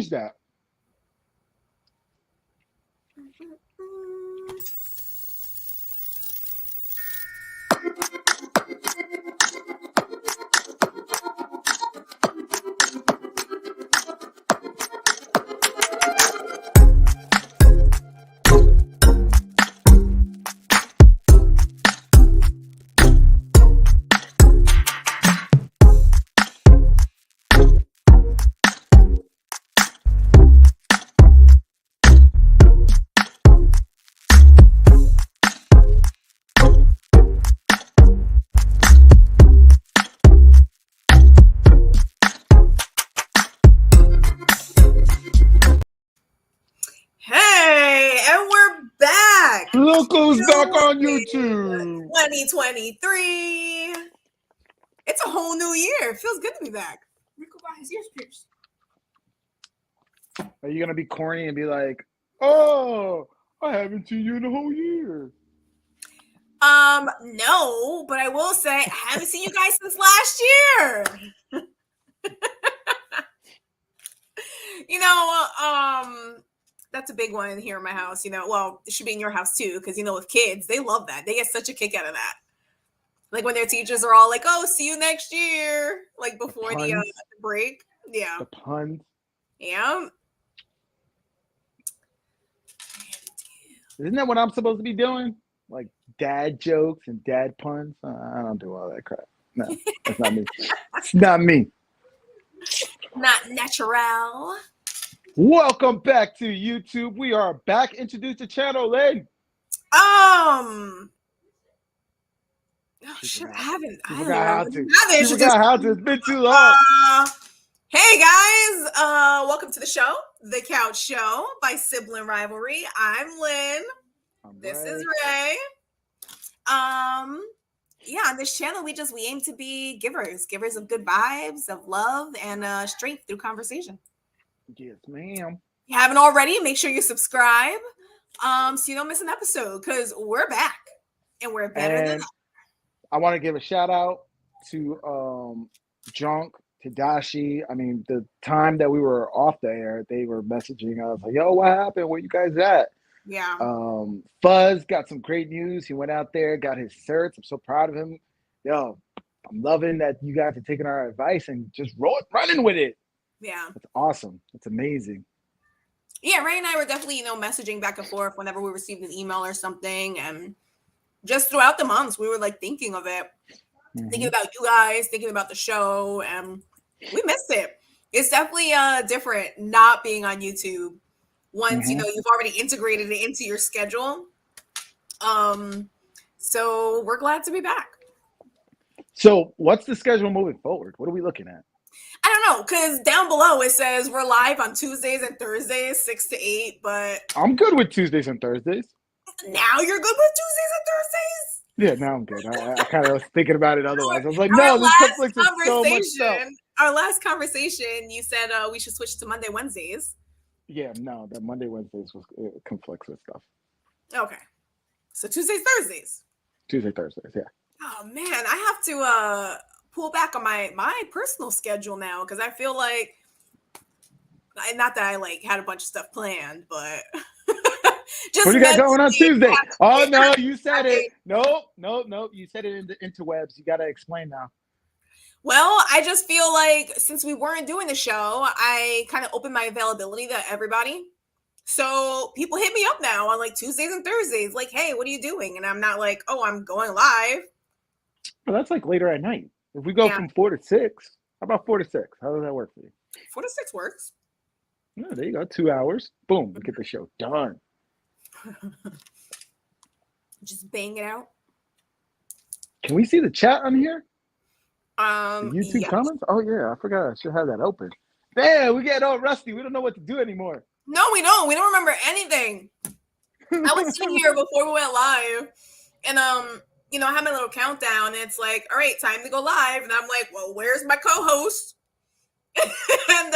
change that. Hey, and we're back. Look who's back on YouTube. 2023. It's a whole new year. It feels good to be back. Rico got his ears pierced. Are you gonna be corny and be like, "Oh, I haven't seen you in a whole year"? No, but I will say I haven't seen you guys since last year. That's a big one here in my house. Well, it should be in your house too, because with kids, they love that. They get such a kick out of that. Like when their teachers are all like, "Oh, see you next year," like before the break. Yeah. The puns. Yeah. Isn't that what I'm supposed to be doing? Like dad jokes and dad puns? I don't do all that crap. No, that's not me. It's not me. Not natural. Welcome back to YouTube. We are back. Introduce the channel, Lynn. Oh shit, I haven't. You forgot how to. It's been too long. Hey guys, welcome to the show, The Couch Show by Sibling Rivalry. I'm Lynn. This is Ray. On this channel, we aim to be givers of good vibes, of love, and strength through conversation. Yes, ma'am. If you haven't already, make sure you subscribe, so you don't miss an episode, because we're back and we're better than that. I want to give a shout out to Junk, Tadashi. I mean, the time that we were off the air, they were messaging us like, "Yo, what happened? Where you guys at?" Yeah. Fuzz got some great news. He went out there, got his certs. I'm so proud of him. Yo, I'm loving that you guys are taking our advice and just running with it. Yeah. That's awesome. That's amazing. Yeah, Ray and I were definitely, messaging back and forth whenever we received an email or something. And just throughout the months, we were like thinking of it, thinking about you guys, thinking about the show, and we missed it. It's definitely different not being on YouTube once, you've already integrated it into your schedule. So we're glad to be back. So what's the schedule moving forward? What are we looking at? I don't know, because down below it says we're live on Tuesdays and Thursdays, 6 to 8, but... I'm good with Tuesdays and Thursdays. Now you're good with Tuesdays and Thursdays? Yeah, now I'm good. I kind of was thinking about it otherwise. I was like, no, this conflicts with so much stuff. Our last conversation, you said we should switch to Monday, Wednesdays. Yeah, no, that Monday, Wednesdays conflicts with stuff. Okay. So Tuesdays, Thursdays. Tuesday, Thursdays, yeah. Oh, man, I have to pull back on my personal schedule now, because I feel like, not that I had a bunch of stuff planned, but... Just what do you got going on Tuesday? Oh, no, you said it. Nope. You said it in the interwebs. You got to explain now. Well, I just feel like since we weren't doing the show, I kind of opened my availability to everybody. So people hit me up now on Tuesdays and Thursdays, like, "Hey, what are you doing?" And I'm not like, "Oh, I'm going live." Well, that's later at night. If we go from 4 to 6, how about 4 to 6? How does that work for you? 4 to 6 works. Yeah, there you go. 2 hours. Boom. We get the show done. Just bang it out. Can we see the chat on here? The YouTube yes. comments? Oh yeah, I forgot. I should have that open. Man, we get all rusty. We don't know what to do anymore. No, we don't. We don't remember anything. I was sitting here before we went live, and I had my little countdown, and it's like, all right, time to go live, and I'm like, well, where's my co-host? and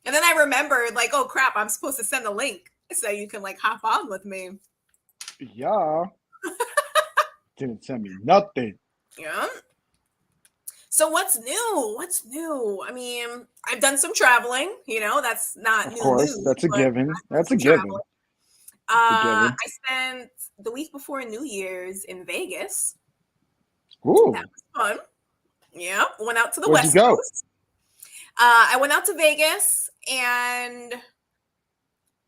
then I remembered, oh crap, I'm supposed to send a link so you can hop on with me. Yeah. Didn't send me nothing. Yeah. So what's new? What's new? I mean, I've done some traveling. That's not Of new course, news, that's a but I've given. done That's a some given. traveling. That's a given. I spent the week before New Year's in Vegas. That Ooh, was fun. Yeah, went out to the where'd you West go? Coast. I went out to Vegas, and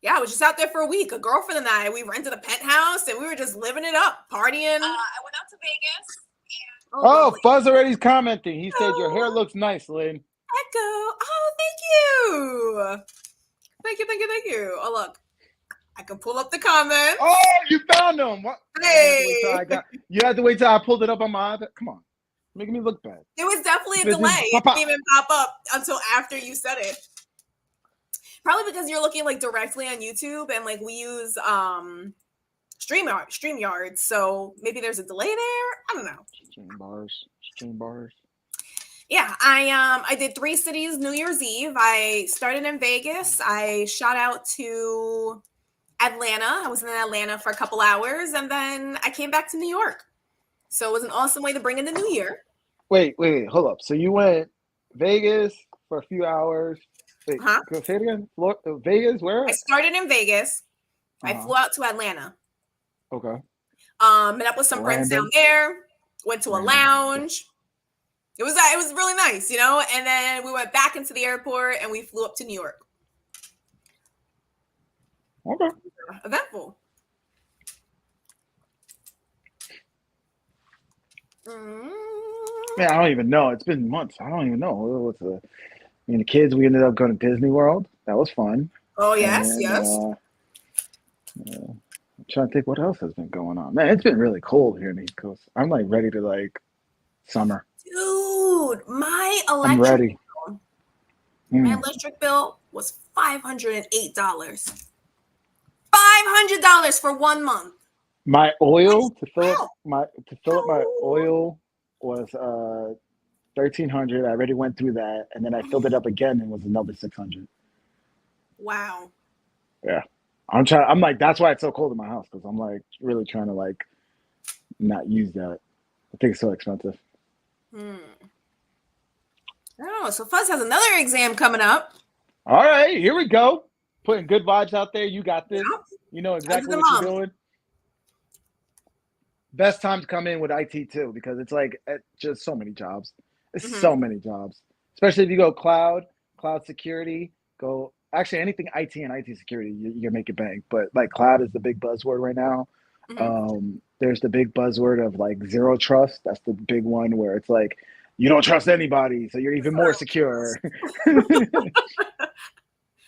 yeah, I was just out there for a week. A girlfriend and I, we rented a penthouse, and we were just living it up, partying. I went out to Vegas. And, oh, Oh, lovely. Fuzz already's commenting. He said your hair Oh, looks nice, Lynn. Echo. Oh, thank you. Thank you. Oh, look. I can pull up the comments. Oh, you found them. What? Hey. You had to wait till I pulled it up on my iPad. Come on. Making me look bad. There was definitely a delay. It didn't even pop up until after you said it. Probably because you're looking like directly on YouTube, and like we use StreamYard, so maybe there's a delay there. I don't know. Stream bars. Yeah, I did 3 cities New Year's Eve. I started in Vegas. I shot out to Atlanta. I was in Atlanta for a couple hours, and then I came back to New York. So it was an awesome way to bring in the new year. Wait, hold up. So you went Vegas for a few hours. Wait, say it again. Vegas, where? I started in Vegas. I flew out to Atlanta. Okay. Met up with some friends down there. Went to a lounge. It was really nice, and then we went back into the airport and we flew up to New York. Okay. Eventful. Mm. Man, I don't even know. It's been months. I don't even know. The kids, we ended up going to Disney World. That was fun. Oh, yes, and, yes. I'm trying to think what else has been going on. Man, it's been really cold here in the East Coast. I'm like ready to summer. Dude, my I'm ready. My electric bill was $508. $500 for 1 month. My oil to fill up my oil was $1,300. I already went through that, and then I filled it up again and it was another $600. Wow. Yeah, I'm like, that's why it's so cold in my house, because I'm like really trying to not use that. I think it's so expensive. Oh, so Fuzz has another exam coming up. All right, here we go. Putting good vibes out there. You got this. You know exactly what you're doing. Best time to come in with IT too, because it's just so many jobs. It's so many jobs, especially if you go cloud security. Go actually anything IT and IT security, you make it bank. But cloud is the big buzzword right now. There's the big buzzword of zero trust. That's the big one where it's you don't trust anybody, so you're even more secure.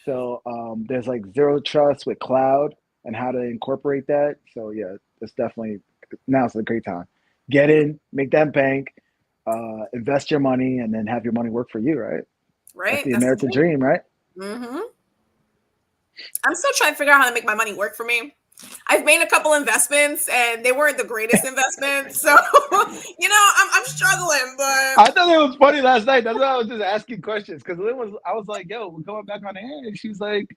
So there's zero trust with cloud and how to incorporate that. So yeah, it's definitely, now's a great time. Get in, make that bank, invest your money, and then have your money work for you, right? Right. That's the American dream, right? Mm-hmm. I'm still trying to figure out how to make my money work for me. I've made a couple investments and they weren't the greatest investments. So, I'm struggling, but I thought it was funny last night. That's why I was just asking questions. Because I was like, yo, we're going back on the air. And she's like,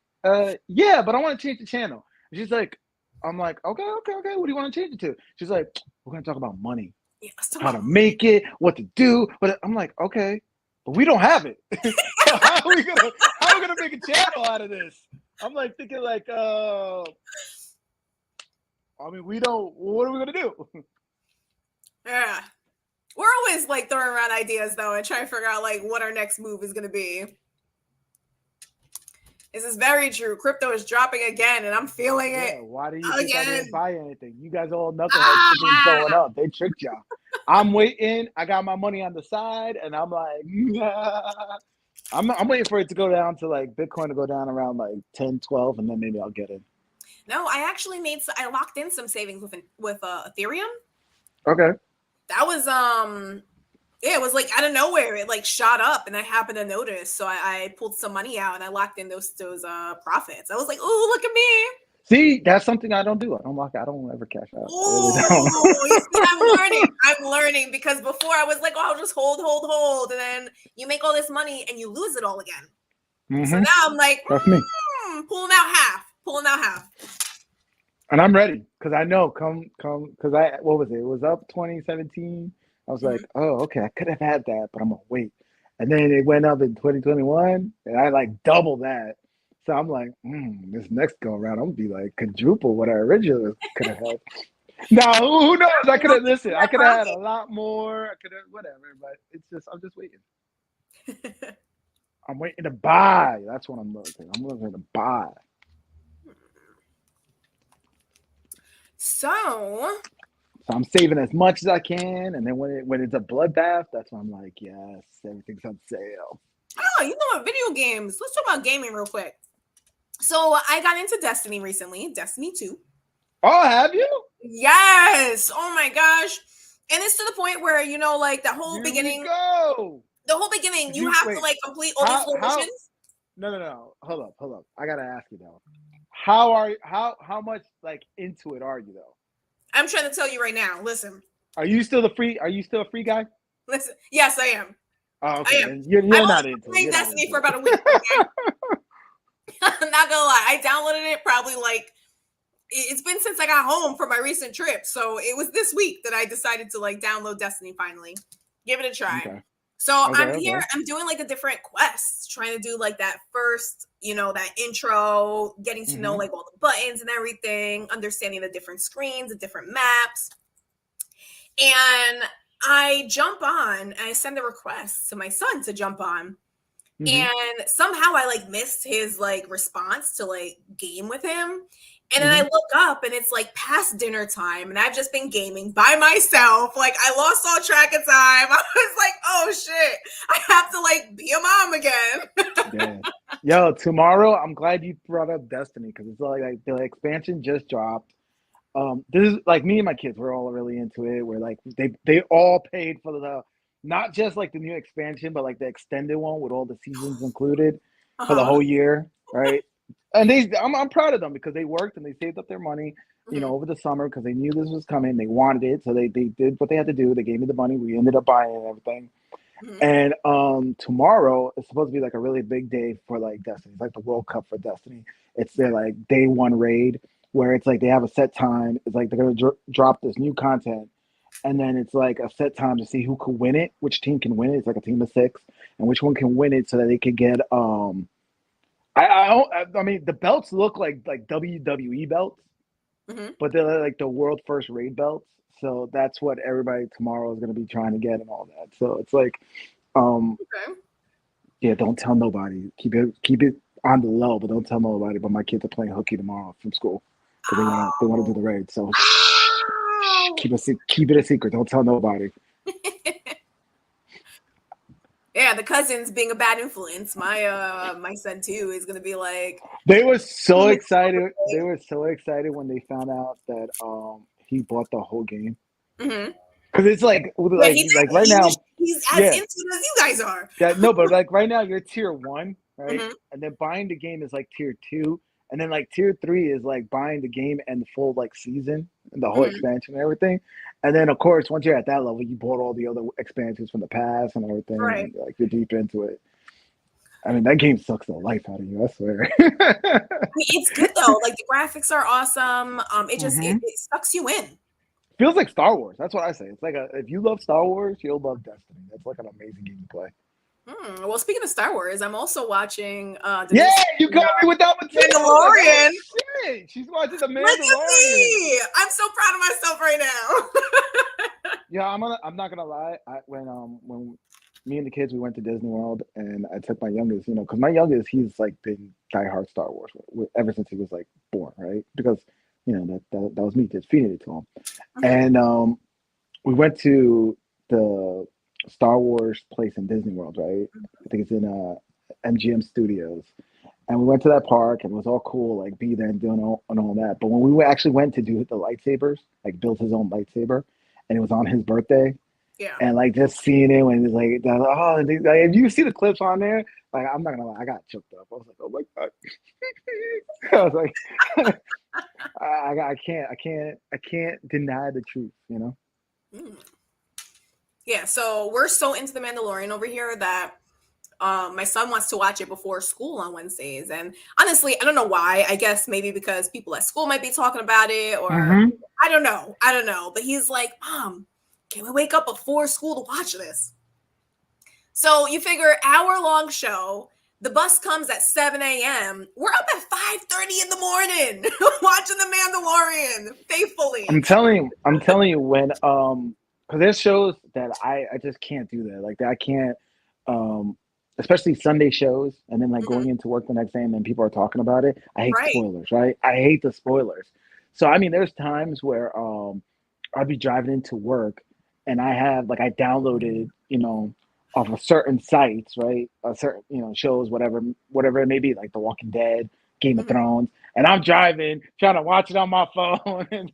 yeah, but I want to change the channel. And she's like, I'm like, okay. What do you want to change it to? She's like, we're going to talk about money. Yeah, how to make it, what to do. But I'm like, okay, but we don't have it. So how are we gonna make a channel out of this? I'm thinking we don't. What are we gonna do? Yeah, we're always throwing around ideas though, and trying to figure out what our next move is gonna be. This is very true. Crypto is dropping again, and I'm feeling it. Why do you think I didn't buy anything? You guys all knuckleheads thinking it's going up. They tricked y'all. I'm waiting. I got my money on the side, and I'm like, nah. I'm waiting for it to go down to Bitcoin to go down around 10, 12, and then maybe I'll get in. No, I actually I locked in some savings with Ethereum. Okay. That was it was out of nowhere. It shot up, and I happened to notice. So I pulled some money out and I locked in those profits. I was like, "Ooh, look at me!" See, that's something I don't do. I don't ever cash out. Ooh, really I'm learning because before I was like, "Oh, I'll just hold," and then you make all this money and you lose it all again. Mm-hmm. So now I'm like, pulling out half. And I'm ready because I know come because what was it? It was up 2017. I was Mhm. like, oh, okay, I could have had that, but I'm gonna wait. And then it went up in 2021, and I like double that. So I'm like, this next go around, I'm gonna be like quadruple what I originally could have had. Now, who knows? I could have listened. I could have had a lot more. I could have whatever, but I'm just waiting. I'm waiting to buy. That's what I'm looking. I'm looking to buy. So, So I'm saving as much as I can, and then when it's a bloodbath, that's when I'm like, yes, everything's on sale. oh, you know what? Video games. Let's talk about gaming real quick. So I got into Destiny recently, Destiny 2. Oh, have you? Yes. Oh my gosh. And it's to the point where, like Here we go. the whole beginning, Did you you have to wait? like complete all these little How? missions. No. Hold up. I gotta ask you though. How much like into it are you though? I'm trying to tell you right now. Listen. Are you still a free guy? Listen. Yes, I am. Oh, I okay. am. Then I've you're only not been into it. playing You're not Destiny into for about a week. Okay? I'm not gonna lie. I downloaded it probably like it's been since I got home from my recent trip. So it was this week that I decided to like download Destiny finally. Give it a try. Okay. So Okay. I'm here, I'm doing like the different quests, trying to do like that first, that intro, getting to know like all the buttons and everything, understanding the different screens, the different maps. And I jump on and I send a request to my son to jump on. And somehow I like missed his like response to like game with him. And then I look up and it's like past dinner time and I've just been gaming by myself. Like I lost all track of time. I was like, oh shit, I have to like be a mom again. Yeah. Yo, tomorrow I'm glad you brought up Destiny because it's like the expansion just dropped. This is like me and my kids, we're all really into it. We're like they all paid for the not just like the new expansion, but like the extended one with all the seasons included for the Uh-huh. whole year, right? And I'm proud of them because they worked and they saved up their money, over the summer because they knew this was coming. They wanted it, so they did what they had to do. They gave me the money. We ended up buying it and everything. And tomorrow is supposed to be like a really big day for like Destiny. It's like the World Cup for Destiny. It's their like day one raid where it's like they have a set time. It's like they're gonna drop this new content, and then it's like a set time to see who can win it, which team can win it. It's like a team of six, and which one can win it so that they can get. I mean the belts look like WWE belts, but they're like the world first raid belts. So that's what everybody tomorrow is going to be trying to get and all that. So it's like, Okay. yeah, don't tell nobody. Keep it on the low, but don't tell nobody. But my kids are playing hooky tomorrow from school because they want to do the raid. So keep it a secret. Don't tell nobody. Yeah, the cousins being a bad influence. My son too is gonna be like They were so excited. They were so excited when they found out that he bought the whole game. Mhm. Because it's like Yeah, he did. right now, He's as yeah. into it as you guys are. Yeah, no, but like right now you're tier one, right? Mhm. And then buying the game is like tier two, and then like tier three is like buying the game and the full like season and the whole Mhm. expansion and everything. And then of course once you're at that level, you bought all the other expansions from the past and everything, Right. and like you're deep into it. I mean that game sucks the life out of you, I swear. I mean, it's good though. Like the graphics are awesome. It just it sucks you in. Feels like Star Wars. That's what I say. It's like if you love Star Wars, you'll love Destiny. That's like an amazing game to play. Well, speaking of Star Wars, I'm also watching the Yeah, new you caught me with that one too. Mandalorian. Oh, shit. She's watching the Look at Mandalorian. me! I'm so proud of myself right now. Yeah, I'm not gonna lie. When me and the kids we went to Disney World and I took my youngest, because my youngest he's like been diehard Star Wars ever since he was like born, right? Because that was me just feeding it to him, and we went to the Star Wars place in Disney World, right? I think it's in MGM Studios. And we went to that park and it was all cool, like be there and doing all that. But when we actually went to do the lightsabers, like built his own lightsaber, and it was on his birthday, Yeah. and like just seeing it when it's like, oh, like, if you see the clips on there, like I'm not gonna lie, I got choked up. I was like, oh my god, I was like, I can't deny the truth, Yeah, so we're so into the Mandalorian over here that my son wants to watch it before school on Wednesdays. And honestly, I don't know why. I guess maybe because people at school might be talking about it, or I don't know. But he's like, Mom, can we wake up before school to watch this? So you figure hour-long show, the bus comes at 7 a.m. We're up at 5:30 in the morning watching The Mandalorian faithfully. I'm telling you when because there's shows that I just can't do that. Like that I can't especially Sunday shows and then like going into work the next day and then people are talking about it. I hate spoilers, right? I hate the spoilers. So I mean there's times where I'll be driving into work and I have like I downloaded, off of certain sites, right? A certain, shows, whatever it may be, like The Walking Dead, Game of Thrones, and I'm driving, trying to watch it on my phone. And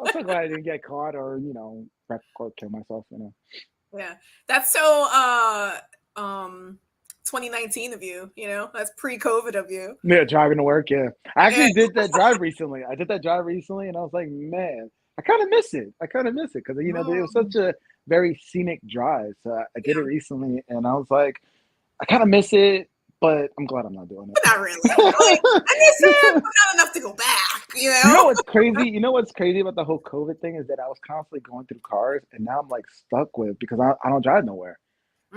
I'm so glad I didn't get caught or, wreck or kill myself, Yeah, that's so 2019 of you, that's pre-COVID of you. Yeah, driving to work, yeah. I actually did that drive recently. And I was like, man, I kind of miss it. Because, it was such a very scenic drive. So I did it recently, and I was like, I kind of miss it, but I'm glad I'm not doing it. But not really. Like, I miss it, but not enough to go back, You know what's crazy? You know what's crazy about the whole COVID thing is that I was constantly going through cars, and now I'm like stuck with because I don't drive nowhere.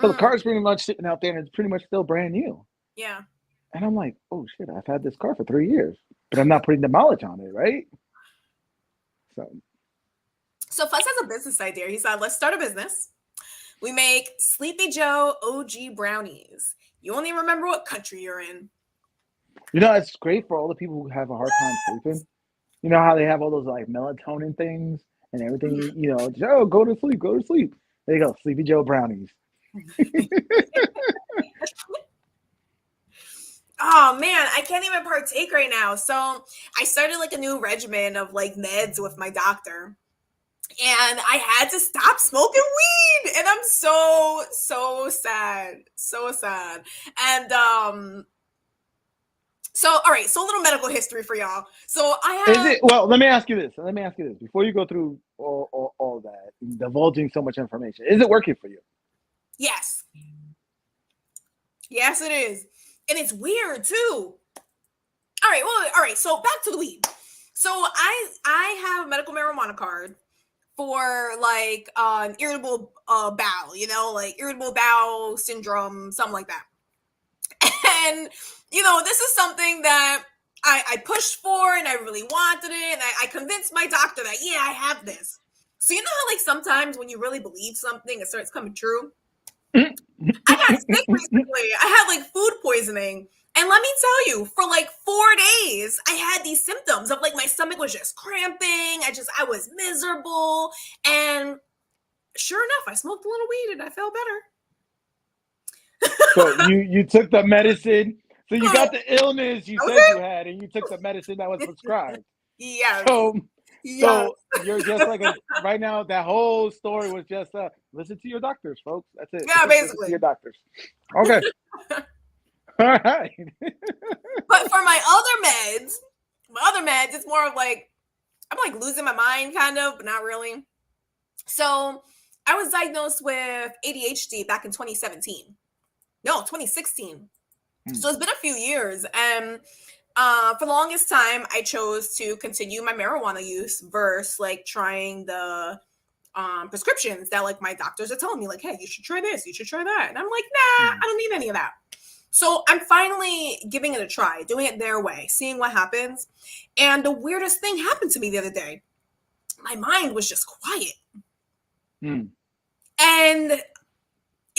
So the car's pretty much sitting out there, and it's pretty much still brand new. Yeah. And I'm like, oh shit, I've had this car for 3 years, but I'm not putting the mileage on it, right? So Fuss has a business idea. He said, let's start a business. We make Sleepy Joe OG brownies. You only remember what country you're in. It's great for all the people who have a hard time sleeping. You know how they have all those like melatonin things and everything, Joe, go to sleep. There you go, Sleepy Joe brownies. Oh man, I can't even partake right now. So I started like a new regimen of like meds with my doctor. And I had to stop smoking weed. And I'm so sad. So sad. And so all right, so a little medical history for y'all. So I have let me ask you this. Before you go through all that, divulging so much information, is it working for you? Yes. Yes, it is. And it's weird too. All right, so back to the weed. So I have a medical marijuana card for like an irritable bowel, like irritable bowel syndrome, something like that. And, this is something that I pushed for and I really wanted it. And I convinced my doctor that, yeah, I have this. So you know how like sometimes when you really believe something, it starts coming true? I got sick recently. I had like food poisoning. And let me tell you, for like 4 days, I had these symptoms of like my stomach was just cramping. I was miserable. And sure enough, I smoked a little weed and I felt better. So you took the medicine. So you got the illness you said you had, and you took the medicine that was prescribed. Yeah. So you're just like right now. That whole story was just listen to your doctors, folks. That's it. Yeah, basically. Listen to your doctors. Okay. All right. But for my other meds, it's more of like I'm like losing my mind, kind of, but not really. So I was diagnosed with ADHD back in 2017. No, 2016. So it's been a few years. And for the longest time, I chose to continue my marijuana use versus like trying the prescriptions that like my doctors are telling me like, hey, you should try this, you should try that. And I'm like, nah, I don't need any of that. So I'm finally giving it a try, doing it their way, seeing what happens. And the weirdest thing happened to me the other day. My mind was just quiet. And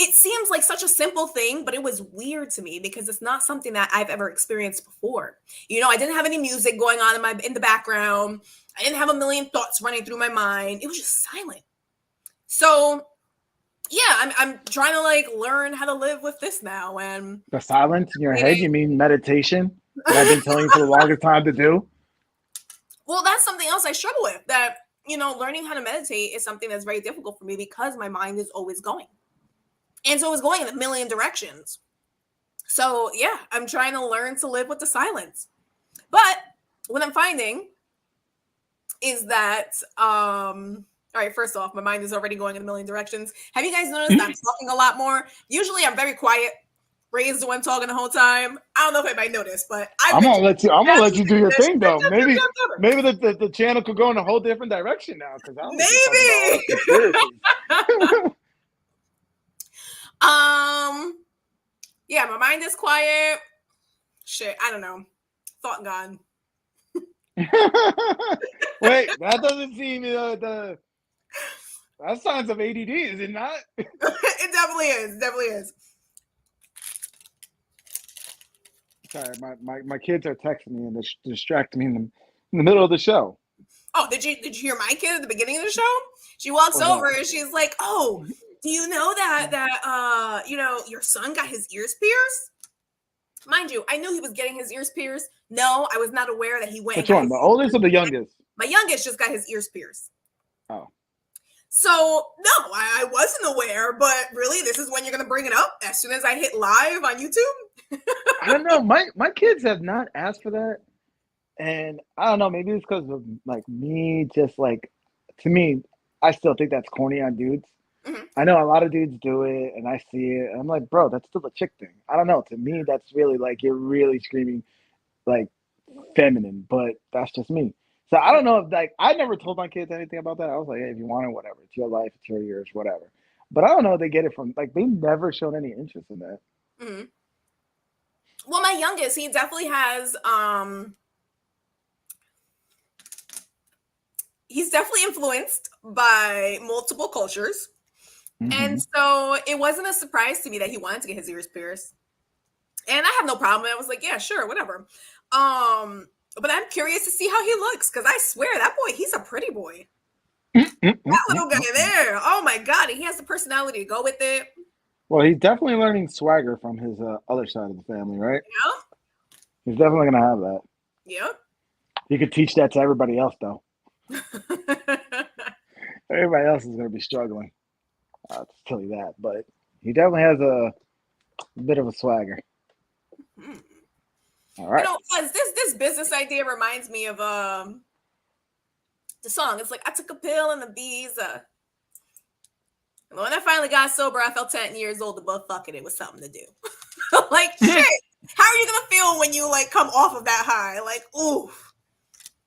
it seems like such a simple thing, but it was weird to me because it's not something that I've ever experienced before. I didn't have any music going on in the background. I didn't have a million thoughts running through my mind. It was just silent. So yeah, I'm trying to like learn how to live with this now. And the silence in your head, you mean meditation? That I've been telling you for the longest time to do? Well, that's something else I struggle with. That, learning how to meditate is something that's very difficult for me because my mind is always going. And so it's going in a million directions. So yeah, I'm trying to learn to live with the silence. But what I'm finding is that, all right, first off, my mind is already going in a million directions. Have you guys noticed I'm talking a lot more? Usually I'm very quiet. Ray's the one talking the whole time. I don't know if anybody noticed, but I'm gonna let you. I'm gonna let you do your this. thing though. Maybe the channel could go in a whole different direction now because I was just talking about all the conspiracies. Yeah, my mind is quiet. Shit, I don't know. Thought gone. Wait, that doesn't seem that's signs of ADD, is it not? It definitely is. Definitely is. Sorry, my kids are texting me and they're distracting me in the middle of the show. Oh, did you hear my kid at the beginning of the show? She walks over and she's like, "Oh, do you know that your son got his ears pierced?" Mind you, I knew he was getting his ears pierced. No, I was not aware that he went. Which one, the oldest or the youngest? My youngest just got his ears pierced. Oh. So, no, I wasn't aware, but really, this is when you're going to bring it up as soon as I hit live on YouTube? I don't know. My kids have not asked for that. And I don't know, maybe it's because of like me, just like, to me, I still think that's corny on dudes. Mm-hmm. I know a lot of dudes do it and I see it. And I'm like, bro, that's still a chick thing. I don't know. To me, that's really like, you're really screaming like feminine, but that's just me. So I don't know if like, I never told my kids anything about that. I was like, hey, if you want it, whatever. It's your life, it's your years, whatever. But I don't know if they get it from, like, they never shown any interest in that. Mm-hmm. Well, my youngest, he definitely has, he's definitely influenced by multiple cultures. Mm-hmm. And so it wasn't a surprise to me that he wanted to get his ears pierced. And I have no problem. I was like, yeah, sure, whatever. But I'm curious to see how he looks because I swear that boy, he's a pretty boy. That little guy there. Oh my God. He has the personality to go with it. Well, he's definitely learning swagger from his other side of the family, right? Yeah. He's definitely going to have that. Yeah. You could teach that to everybody else, though. Everybody else is going to be struggling. I'll just tell you that. But he definitely has a bit of a swagger. Mm-hmm. All right. You know, because this business idea reminds me of the song. It's like, I took a pill and the bees. When I finally got sober, I felt 10 years old, but fuck it, it was something to do. Like, shit. How are you going to feel when you, like, come off of that high? Like, ooh.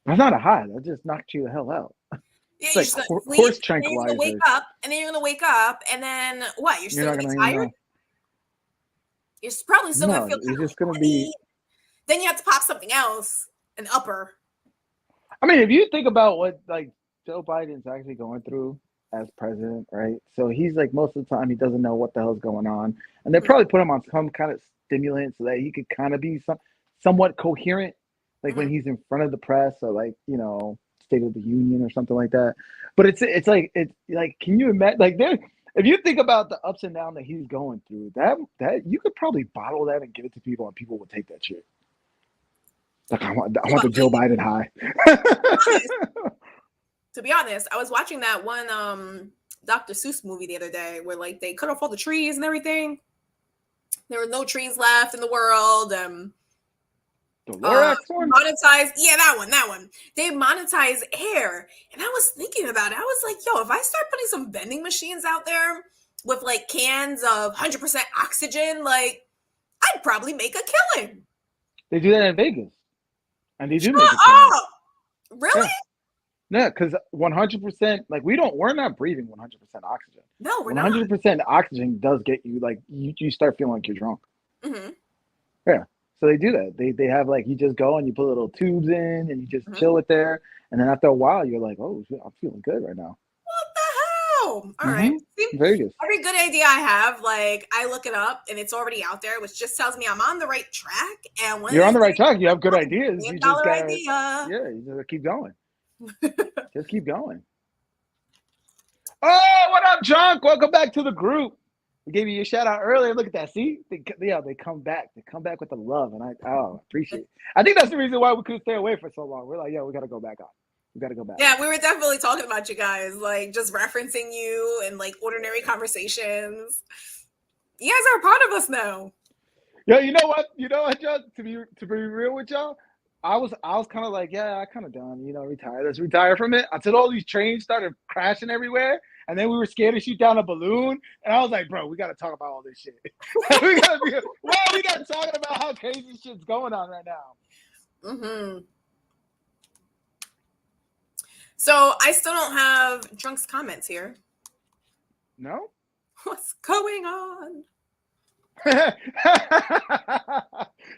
That's not a high. That just knocked you the hell out. Yeah, it's like horse tranquilizers. You're going to wake up, and then you're going to wake up, and then what? You're still going to be tired? You're probably still going to feel you're just going to be... Then you have to pop something else, an upper. I mean, if you think about what, like, Joe Biden's actually going through as president, right? So he's like, most of the time he doesn't know what the hell's going on, and they probably put him on some kind of stimulant so that he could kind of be somewhat coherent, like when he's in front of the press or like, you know, State of the Union or something like that. But it's like can you imagine, like, there, if you think about the ups and downs that he's going through, that you could probably bottle that and give it to people and people would take that shit. Like, I want the Joe Biden high. To be honest, I was watching that one Dr. Seuss movie the other day where like they cut off all the trees and everything. There were no trees left in the world. The Lorax one? Monetize, yeah, that one. They monetize air. And I was thinking about it. I was like, yo, if I start putting some vending machines out there with like cans of 100% oxygen, like I'd probably make a killing. They do that in Vegas. And they do make a killing. Really? Yeah, because 100%, like we're not breathing 100% oxygen. No, we're 100% not. Oxygen does get you, like, you start feeling like you're drunk. Mm-hmm. Yeah. So they do that. They have, like, you just go and you put little tubes in and you just chill it there. And then after a while, you're like, oh, I'm feeling good right now. What the hell? All right. See, Vegas. Every good idea I have, like, I look it up and it's already out there, which just tells me I'm on the right track. And when you're on the right track, you have good ideas. You just gotta, you just gotta keep going. Just keep going. Oh, what up, Junk? Welcome back to the group. We gave you a shout out earlier. Look at that. See, they come back. They come back with the love, and I appreciate it. I think that's the reason why we couldn't stay away for so long. We're like, we got to go back on. We got to go back. Yeah, we were definitely talking about you guys, like just referencing you and like ordinary conversations. You guys are a part of us now. Yeah, you know what, John? To be real with y'all, I was kind of like, I kind of done, retire. Let's retire from it. Until all these trains started crashing everywhere. and then we were scared to shoot down a balloon. And I was like, bro, we got to talk about all this shit. we got to talk about how crazy shit's going on right now. Mm-hmm. So I still don't have Drunk's comments here. No? What's going on?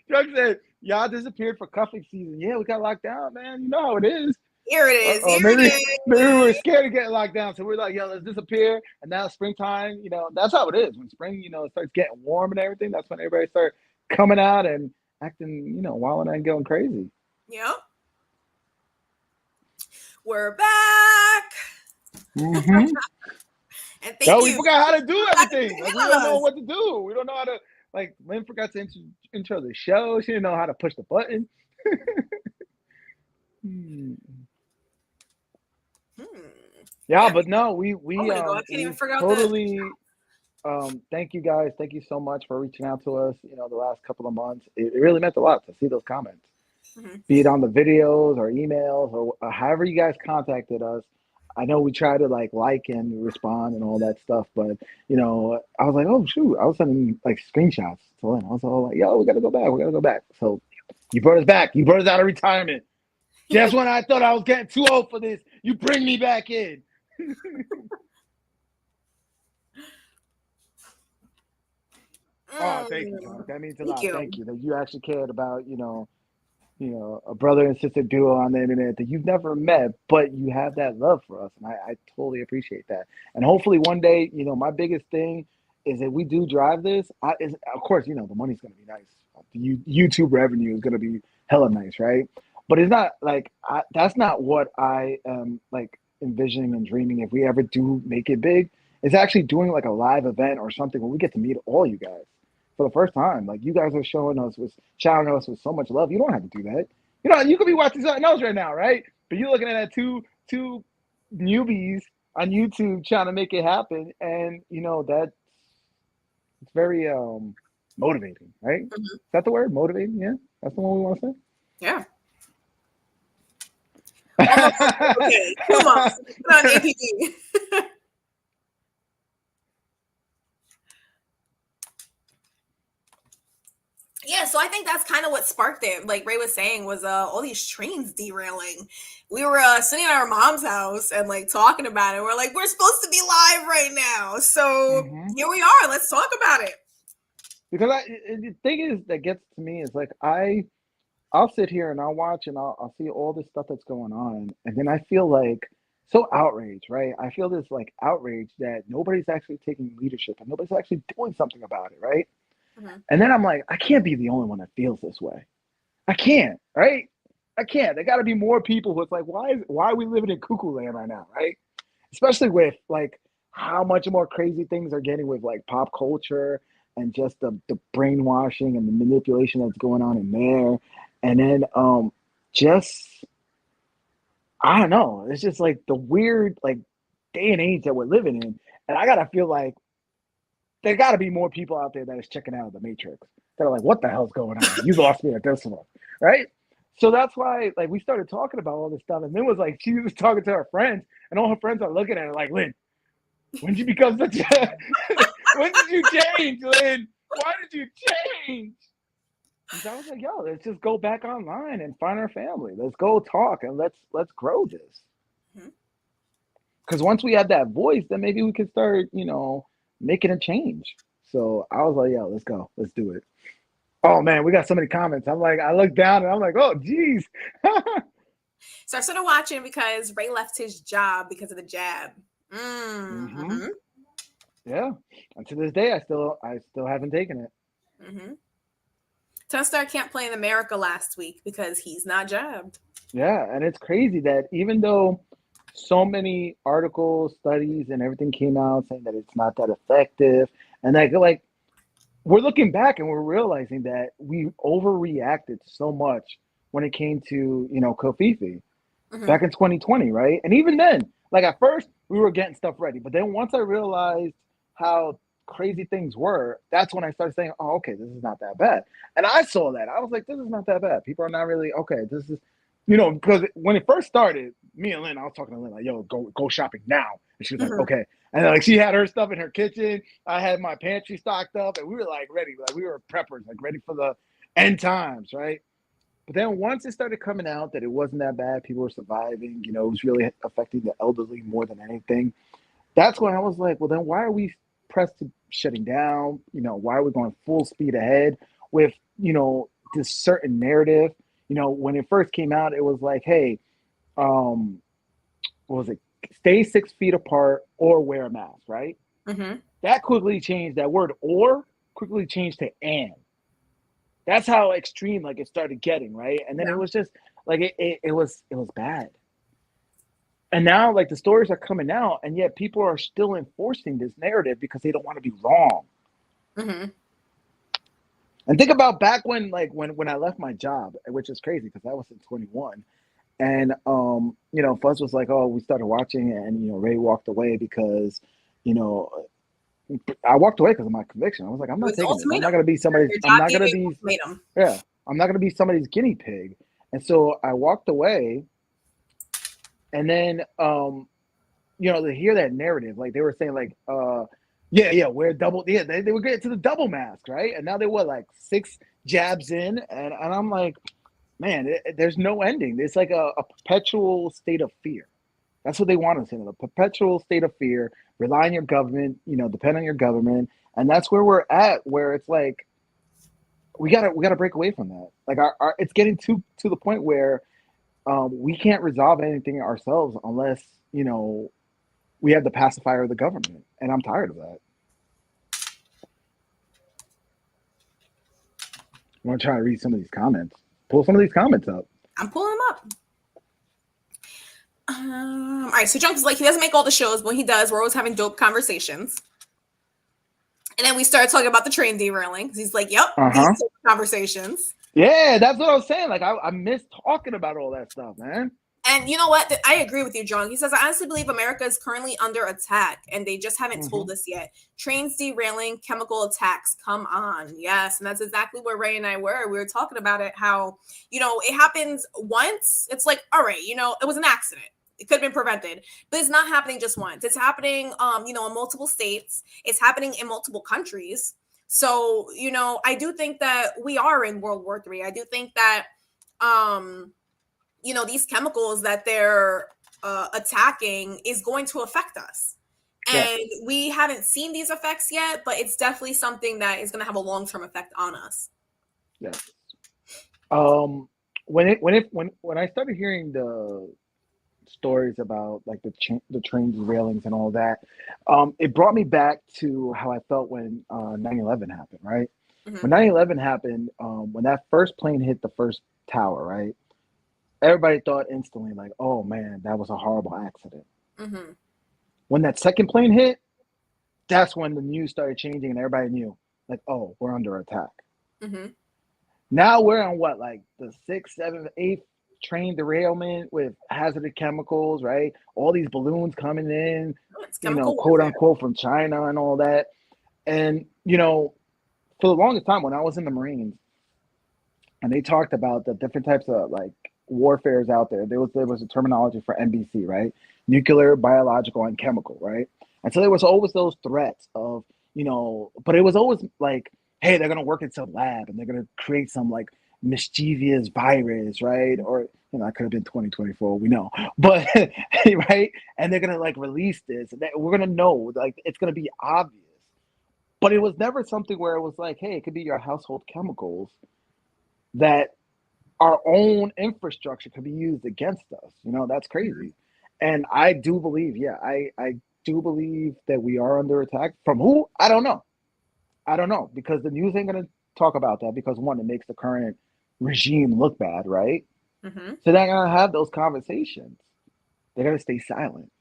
Drunk said, y'all disappeared for cuffing season. Yeah, we got locked down, man. You know how it is. Here it is. Maybe we were scared of getting locked down. So we're like, yo, let's disappear. And now springtime, you know, that's how it is. When spring, you know, it starts getting warm and everything, that's when everybody starts coming out and acting, you know, wilding and going crazy. Yep. We're back. Mm-hmm. And thank you. We forgot how to do everything. Like, we don't know what to do. We don't know how to, like, Lynn forgot to intro the show. She didn't know how to push the button. Yeah, but no, we totally thank you guys. Thank you so much for reaching out to us, you know, the last couple of months. It really meant a lot to see those comments. Be it on the videos or emails or however you guys contacted us. I know we try to like and respond and all that stuff, but you know, I was like, oh shoot, I was sending like screenshots to Lynn. I was all like, yo, we gotta go back. So you brought us back. You brought us out of retirement. Just when I thought I was getting too old for this, you bring me back in. Oh, thank you. That means a lot. Thank you that you actually cared about, you know, a brother and sister duo on the internet that you've never met, but you have that love for us. And I totally appreciate that. And hopefully one day, you know, my biggest thing is that we do drive this. Of course, you know, the money's going to be nice. The YouTube revenue is going to be hella nice, right? But it's not like, that's not what I am like envisioning and dreaming if we ever do make it big. It's actually doing like a live event or something where we get to meet all you guys for the first time. Like you guys are showing us with so much love. You don't have to do that. You know, you could be watching something else right now, right? But you're looking at two newbies on YouTube trying to make it happen, and you know that it's very motivating, right? Is that the word? Motivating? Yeah, that's the one we want to say. Yeah. Okay, 2 months. Put on APD. Yeah, so I think that's kind of what sparked it. Like Ray was saying, was all these trains derailing. We were sitting at our mom's house and like talking about it. We're like, we're supposed to be live right now, so here we are. Let's talk about it. Because the thing is that gets to me is like I'll sit here and I'll watch and I'll see all this stuff that's going on, and then I feel like so outraged, right? I feel this like outrage that nobody's actually taking leadership and nobody's actually doing something about it, right? And then I'm like, I can't be the only one that feels this way. I can't, right? I can't. There got to be more people who it's like, why are we living in cuckoo land right now, right? Especially with like how much more crazy things are getting with like pop culture and just the brainwashing and the manipulation that's going on in there. And then just, I don't know. It's just like the weird like day and age that we're living in. And I got to feel like there got to be more people out there that is checking out of the Matrix. They're like, what the hell's going on? You lost me at this one, right? So that's why, like, we started talking about all this stuff, and then was like, she was talking to her friends, and all her friends are looking at her like, Lynn, when did you become such a, when did you change, Lynn? Why did you change? And so I was like, yo, let's just go back online and find our family. Let's go talk and let's grow this. Because once we have that voice, then maybe we can start, you know, making a change. So I was like, yo, let's go. Let's do it. Oh, man, we got so many comments. I'm like, I look down and I'm like, oh, geez. So I started watching because Ray left his job because of the jab. Yeah. And to this day, I still haven't taken it. Tony Stark can't play in America last week because he's not jabbed. Yeah. And it's crazy that even though so many articles, studies, and everything came out saying that it's not that effective. And like we're looking back and we're realizing that we overreacted so much when it came to, you know, Kofifi back in 2020, right? And even then, like at first we were getting stuff ready. But then once I realized how crazy things were, that's when I started saying, oh, okay, this is not that bad. And I saw that. I was like, this is not that bad. People are not really, okay, this is, you know, because when it first started, me and Lynn, I was talking to Lynn like, yo, go shopping now. And she was like, Mhm. okay. And like she had her stuff in her kitchen. I had my pantry stocked up, and we were like ready. Like we were preppers, like ready for the end times, right? But then once it started coming out that it wasn't that bad, people were surviving, it was really affecting the elderly more than anything. That's when I was like, well, then why are we pressed to shutting down? Why are we going full speed ahead with, this certain narrative? When it first came out, it was like, hey, um, what was it? Stay 6 feet apart or wear a mask, right? Mhm. That quickly changed. That word "or" quickly changed to "and." That's how extreme like it started getting, right? And then it Yeah. was just like it was bad. And now like the stories are coming out, and yet people are still enforcing this narrative because they don't want to be wrong. Mhm. And think about back when when I left my job, which is crazy because I was in 21. And Fuzz was like, "Oh, we started watching," and Ray walked away because, you know, I walked away because of my conviction. I was like, "I'm It not was the taking this. I'm not ultimatum. gonna be somebody's. Your I'm job not gave gonna you an be. ultimatum. Yeah, I'm not gonna be somebody's guinea pig." And so I walked away, and then to hear that narrative, like they were saying, like, yeah, we're double. Yeah, they were getting to the double mask, right? And now they were like 6 jabs in, and I'm like, man, there's no ending. It's like a perpetual state of fear. That's what they want us in, a perpetual state of fear. Rely on your government, depend on your government, and that's where we're at. Where it's like we gotta break away from that. Like it's getting to the point where we can't resolve anything ourselves unless we have the pacifier of the government, and I'm tired of that. I'm gonna try to read some of these comments. Pull some of these comments up. I'm pulling them up. All right, so Junk is like, he doesn't make all the shows, but when he does, we're always having dope conversations. And then we started talking about the train derailing. He's like, yep, Uh these huh. conversations. Yeah, that's what I was saying. Like I miss talking about all that stuff, man. And you know what? I agree with you, John. He says, I honestly believe America is currently under attack and they just haven't Mm-hmm. told us yet. Trains derailing, chemical attacks. Come on. Yes. And that's exactly where Ray and I were. We were talking about it, how, it happens once. It's like, all right, it was an accident. It could have been prevented, but it's not happening just once. It's happening, in multiple states. It's happening in multiple countries. So, I do think that we are in World War III. I do think that, these chemicals that they're attacking is going to affect us. Yes. And we haven't seen these effects yet, but it's definitely something that is going to have a long-term effect on us. Yes. Um, when I started hearing the stories about like the train derailings and all that, it brought me back to how I felt when 9/11 happened. Right. Mm-hmm. When 9/11 happened, when that first plane hit the first tower, right? Everybody thought instantly like, "Oh man, that was a horrible accident." Mm-hmm. When that second plane hit, that's when the news started changing and everybody knew, like, "Oh, we're under attack." Mm-hmm. Now we're on what, like the sixth, seventh, eighth train derailment with hazardous chemicals, right? All these balloons coming in, It's chemical quote warfare. unquote from China and all that. And, for the longest time when I was in the Marines and they talked about the different types of like warfares out there, there was a terminology for NBC, right? Nuclear, biological, and chemical, right? And so there was always those threats of, but it was always like, hey, they're gonna work in some lab and they're gonna create some like mischievous virus, right? Or that could have been 2024, we know, but right, and they're gonna like release this, and we're gonna know, like it's gonna be obvious. But it was never something where it was like, hey, it could be your household chemicals that our own infrastructure could be used against us. That's Mm-hmm. crazy. And I do believe, yeah, I do believe that we are under attack. From who? I don't know. I don't know, because the news ain't gonna talk about that, because one, it makes the current regime look bad, right? Mm-hmm. So they're gonna have those conversations. They're gonna stay silent.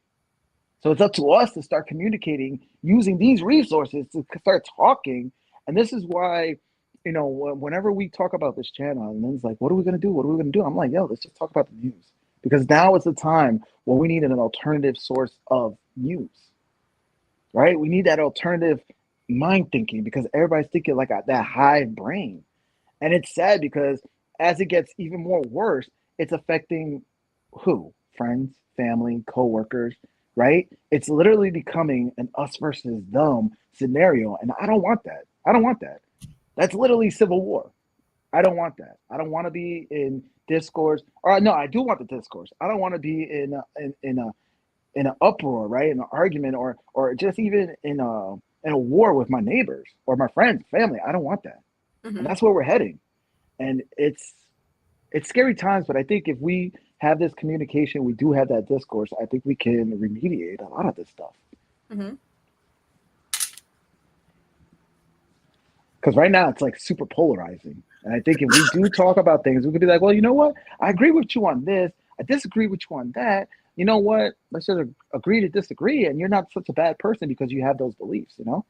So it's up to us to start communicating using these resources to start talking. And this is why, whenever we talk about this channel, and then it's like, what are we going to do? What are we going to do? I'm like, yo, let's just talk about the news. Because now is the time when we need an alternative source of news, right? We need that alternative mind thinking, because everybody's thinking like that hive brain. And it's sad because as it gets even more worse, it's affecting who? friends, family, coworkers, right? It's literally becoming an us versus them scenario. And I don't want that. I don't want that. That's literally civil war. I don't want that. I don't want to be in discourse. Or no, I do want the discourse. I don't want to be in an uproar, right? In an argument, or just even in a war with my neighbors or my friends, family. I don't want that. And Mm-hmm. that's where we're heading. And it's scary times, but I think if we have this communication, we do have that discourse, I think we can remediate a lot of this stuff. Mm-hmm. Because right now it's like super polarizing. And I think if we do talk about things, we could be like, well, you know what? I agree with you on this. I disagree with you on that. You know what? Let's just agree to disagree. And you're not such a bad person because you have those beliefs, you know?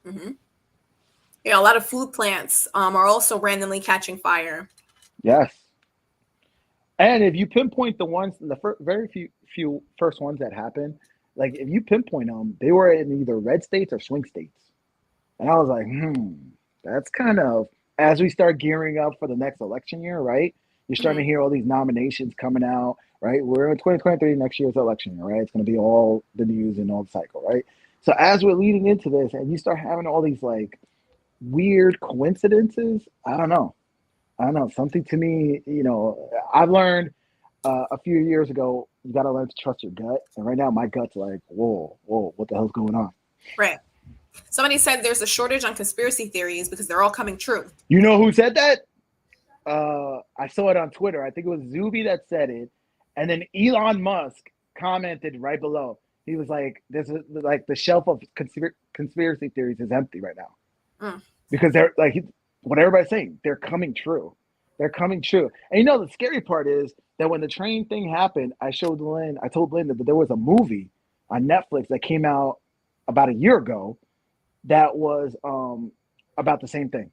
Mm-hmm. Yeah, a lot of food plants are also randomly catching fire. Yes. And if you pinpoint the ones, the very few first ones that happened, like if you pinpoint them, they were in either red states or swing states. And I was like, that's kind of, as we start gearing up for the next election year, right? You're starting Mm-hmm. to hear all these nominations coming out, right? We're in 2023, next year's election year, right? It's going to be all the news and all the cycle, right? So as we're leading into this and you start having all these like weird coincidences, I don't know. I don't know. Something to me, I've learned a few years ago, you got to learn to trust your gut. And right now, my gut's like, whoa, what the hell's going on? Right. Somebody said there's a shortage on conspiracy theories because they're all coming true. You know who said that? I saw it on Twitter. I think it was Zuby that said it, and then Elon Musk commented right below. He was like, "This is like the shelf of conspiracy theories is empty right now Mm. because they're like what everybody's saying. They're coming true. They're coming true." And the scary part is that when the train thing happened, I told Lynn that there was a movie on Netflix that came out about a year ago that was about the same thing.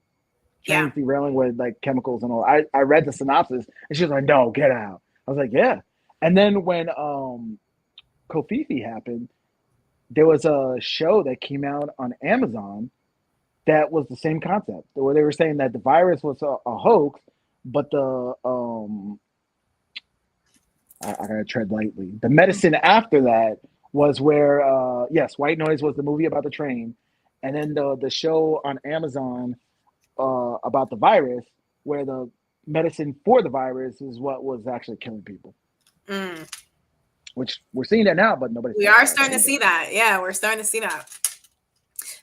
Yeah. Trains derailing with like chemicals and all. I read the synopsis and she was like, "No, get out." I was like, "Yeah." And then when Kofifi happened, there was a show that came out on Amazon that was the same concept, where they were saying that the virus was a hoax, but the I gotta tread lightly. The medicine after that was where yes, White Noise was the movie about the train, and then the show on Amazon about the virus, where the medicine for the virus is what was actually killing people. Mm. Which we're seeing that now, but nobody's We talking are about starting that to see either. that. Yeah, we're starting to see that.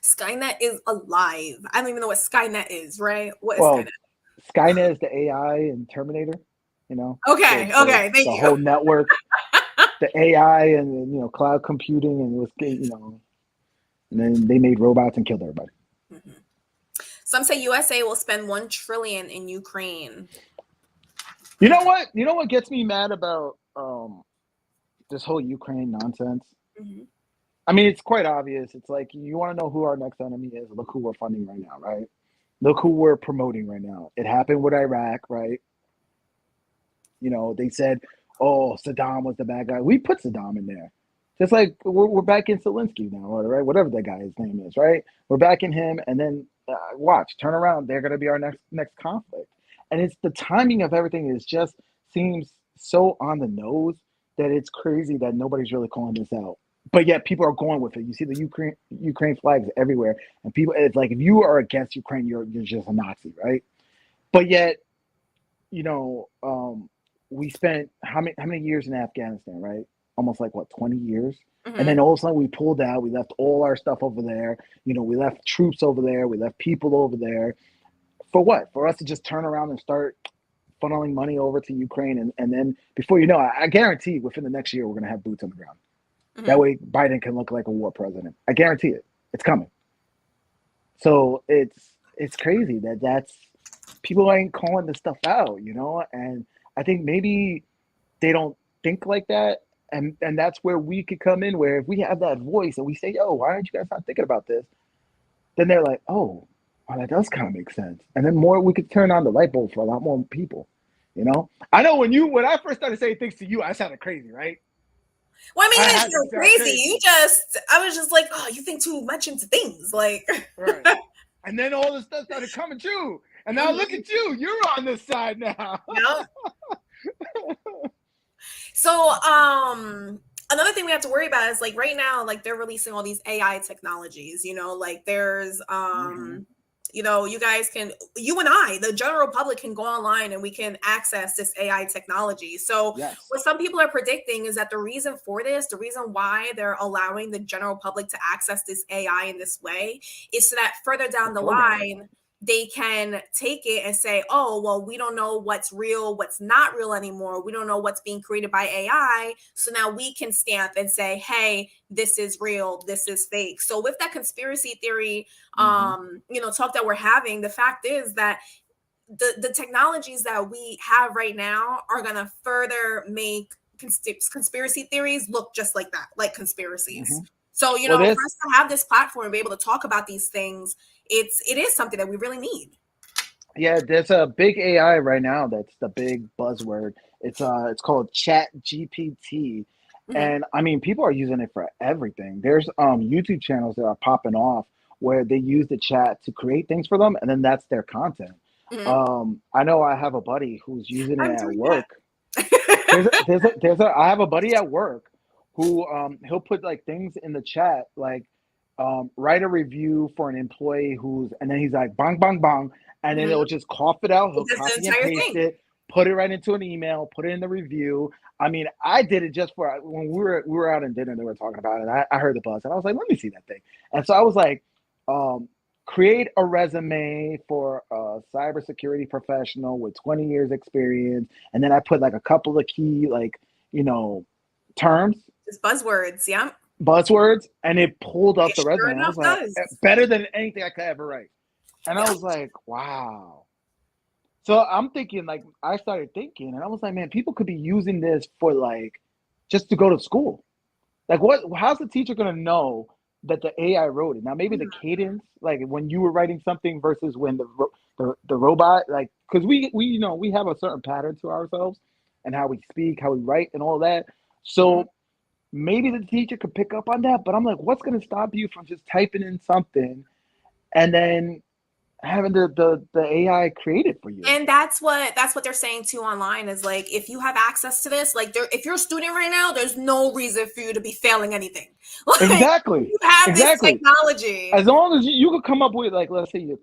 Skynet is alive. I don't even know what Skynet is, right? What is Skynet? Well, Skynet is the AI in Terminator, Okay, okay, thank the you. whole network, the AI and cloud computing, and it was and then they made robots and killed everybody. Mm-hmm. Some say USA will spend 1 trillion in Ukraine. You know what? You know what gets me mad about this whole Ukraine nonsense? Mm-hmm. I mean, it's quite obvious. It's like you want to know who our next enemy is. Look who we're funding right now, right? Look who we're promoting right now. It happened with Iraq, right? They said, "Oh, Saddam was the bad guy." We put Saddam in there. Just like we're back in Zelensky now, right? Whatever that guy's name is, right? We're back in him, and then watch, turn around. They're going to be our next conflict, and it's the timing of everything is just seems so on the nose that it's crazy that nobody's really calling this out. But yet people are going with it. You see the Ukraine flags everywhere, and people. It's like if you are against Ukraine, you're just a Nazi, right? But yet, you know, um, we spent how many years in Afghanistan, right? Almost like what, 20 years? And Mm-hmm. then all of a sudden we pulled out, we left all our stuff over there, we left troops over there, we left people over there. For what? For us to just turn around and start funneling money over to Ukraine, and then before you know it, I guarantee within the next year we're gonna have boots on the ground. That Mm-hmm. way Biden can look like a war president. I guarantee it. It's coming. So it's crazy that's people ain't calling this stuff out, and I think maybe they don't think like that, and that's where we could come in, where if we have that voice and we say, "Yo, why aren't you guys not thinking about this?" Then they're like, "Oh, well, that does kind of make sense," and then more we could turn on the light bulb for a lot more people. I know when I first started saying things to you, I sounded crazy, right? Well, I mean, I you didn't had to feel sound crazy. crazy, I was just like, oh, you think too much into things. Like, right? And then all this stuff started coming true, and now look mm-hmm. at you, you're on this side now. Yeah. So, another thing we have to worry about is like right now, like they're releasing all these AI technologies, like there's, Hmm. you guys can, you and I, the general public can go online and we can access this AI technology. So, Yes. what some people are predicting is that the reason for this, the reason why they're allowing the general public to access this AI in this way is so that further To down the program it. line, they can take it and say, oh, well, we don't know what's real, what's not real anymore. We don't know what's being created by AI. So now we can stamp and say, hey, this is real, this is fake. So with that conspiracy theory, Hmm. talk that we're having, the fact is that the technologies that we have right now are going to further make conspiracy theories look just like that, like conspiracies. Hmm. So, Well, for us to have this platform and be able to talk about these things, it is something that we really need. yeah, there's a big AI right now that's the big buzzword. It's called Chat GPT. Hmm. And I mean, people are using it for everything. There's YouTube channels that are popping off where they use the chat to create things for them, and then that's their content. Hmm. I know I have a buddy who's using it I'm at doing that. work. I have a buddy at work who he'll put like things in the chat like write a review for an employee who's, and then he's like bang bang bang, and then it'll Hmm. just cough it out. He'll That's the copy and entire paste thing. it, put it right into an email, put it in the review. I mean, I did it just for when we were out in dinner and they were talking about it. I heard the buzz and I was like, let me see that thing. And so I was like, um, create a resume for a cybersecurity professional with 20 years experience, and then I put like a couple of key like you know terms, It's buzzwords. Yeah. buzzwords, and it pulled up It the sure resume. I enough was like, does. better than anything I could ever write. And I Yeah. was like, wow. So I'm thinking, like, I started thinking, and I was like, man, people could be using this for like just to go to school. Like, what? How's the teacher gonna know that the AI wrote it? Now, maybe the Mhm. cadence, like when you were writing something versus when the robot, like, because we have a certain pattern to ourselves and how we speak, how we write, and all that. Mhm. So maybe the teacher could pick up on that. But I'm like, what's gonna stop you from just typing in something and then having the AI create it for you? And that's what they're saying too online is like if you have access to this, like if you're a student right now, there's no reason for you to be failing anything. Like Exactly, you have this exactly. technology. As long as you could come up with like, let's say your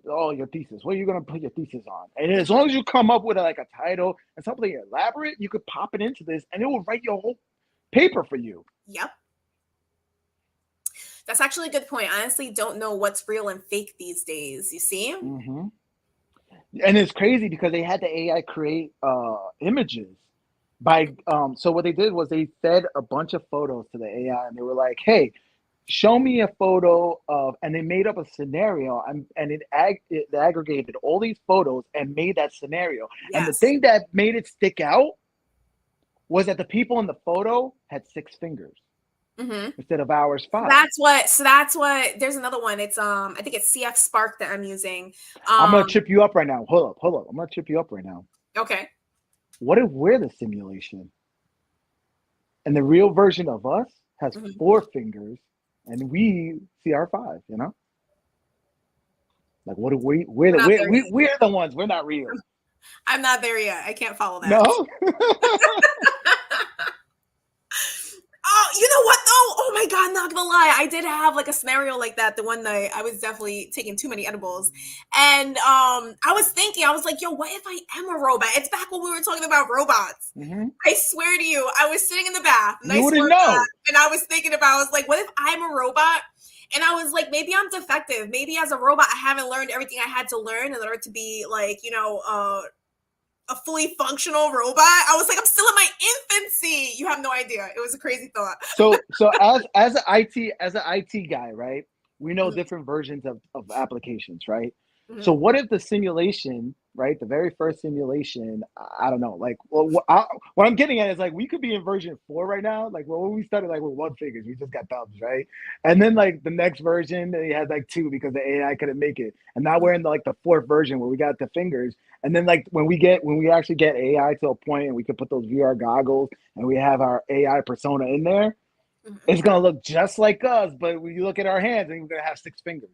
thesis, what are you gonna put your thesis on? And as Mhm. long as you come up with like a title and something elaborate, you could pop it into this, and it will write your whole paper for you. Yep. That's actually a good point. I honestly don't know what's real and fake these days. You see? Hmm. And it's crazy because they had the AI create images by so what they did was they fed a bunch of photos to the AI, and they were like, hey, show me a photo of, and they made up a scenario, and it aggregated all these photos and made that scenario. And the Yes. thing that made it stick out was that the people in the photo had 6 fingers Hmm. instead of ours So 5. that's what there's another one. It's I think it's CF Spark that I'm using. I'm gonna Um trip you up right now. Hold up. I'm gonna trip you up right now. okay. What if we're the simulation and the real version of us has Mhm. 4 fingers and we see our 5? Like what? If we're We're the not there yet. we're the ones. We're not real. I'm not there yet. I can't follow that. No. Oh, you know what though? Oh my god, not gonna lie. I did have like a scenario like that the one night. I was definitely taking too many edibles. And I was thinking, I was like, yo, what if I am a robot? It's back when we were talking about robots. Hmm. I swear to you, I was sitting in the bath, and I You swear wouldn't to God, know. and I was thinking about, I was like, what if I'm a robot? And I was like, maybe I'm defective. Maybe as a robot, I haven't learned everything I had to learn in order to be like, a fully functional robot. I was like, I'm still in my infancy. You have no idea. It was a crazy thought. So as an IT guy, right? We know Mhm, different versions of applications, right? So mhm. what if the simulation, right? The very first simulation, I don't know, like what I'm getting at is like we could be in version 4 right now. Like when we started like with 1 fingers, we just got thumbs, right? And then like the next version, they had like 2 because the AI couldn't make it. And now we're in like the fourth version where we got the fingers. And then like when we actually get AI to a point and we can put those VR goggles and we have our AI persona in there, Mhm. it's gonna look just like us, but when you look at our hands, and we're gonna have 6 fingers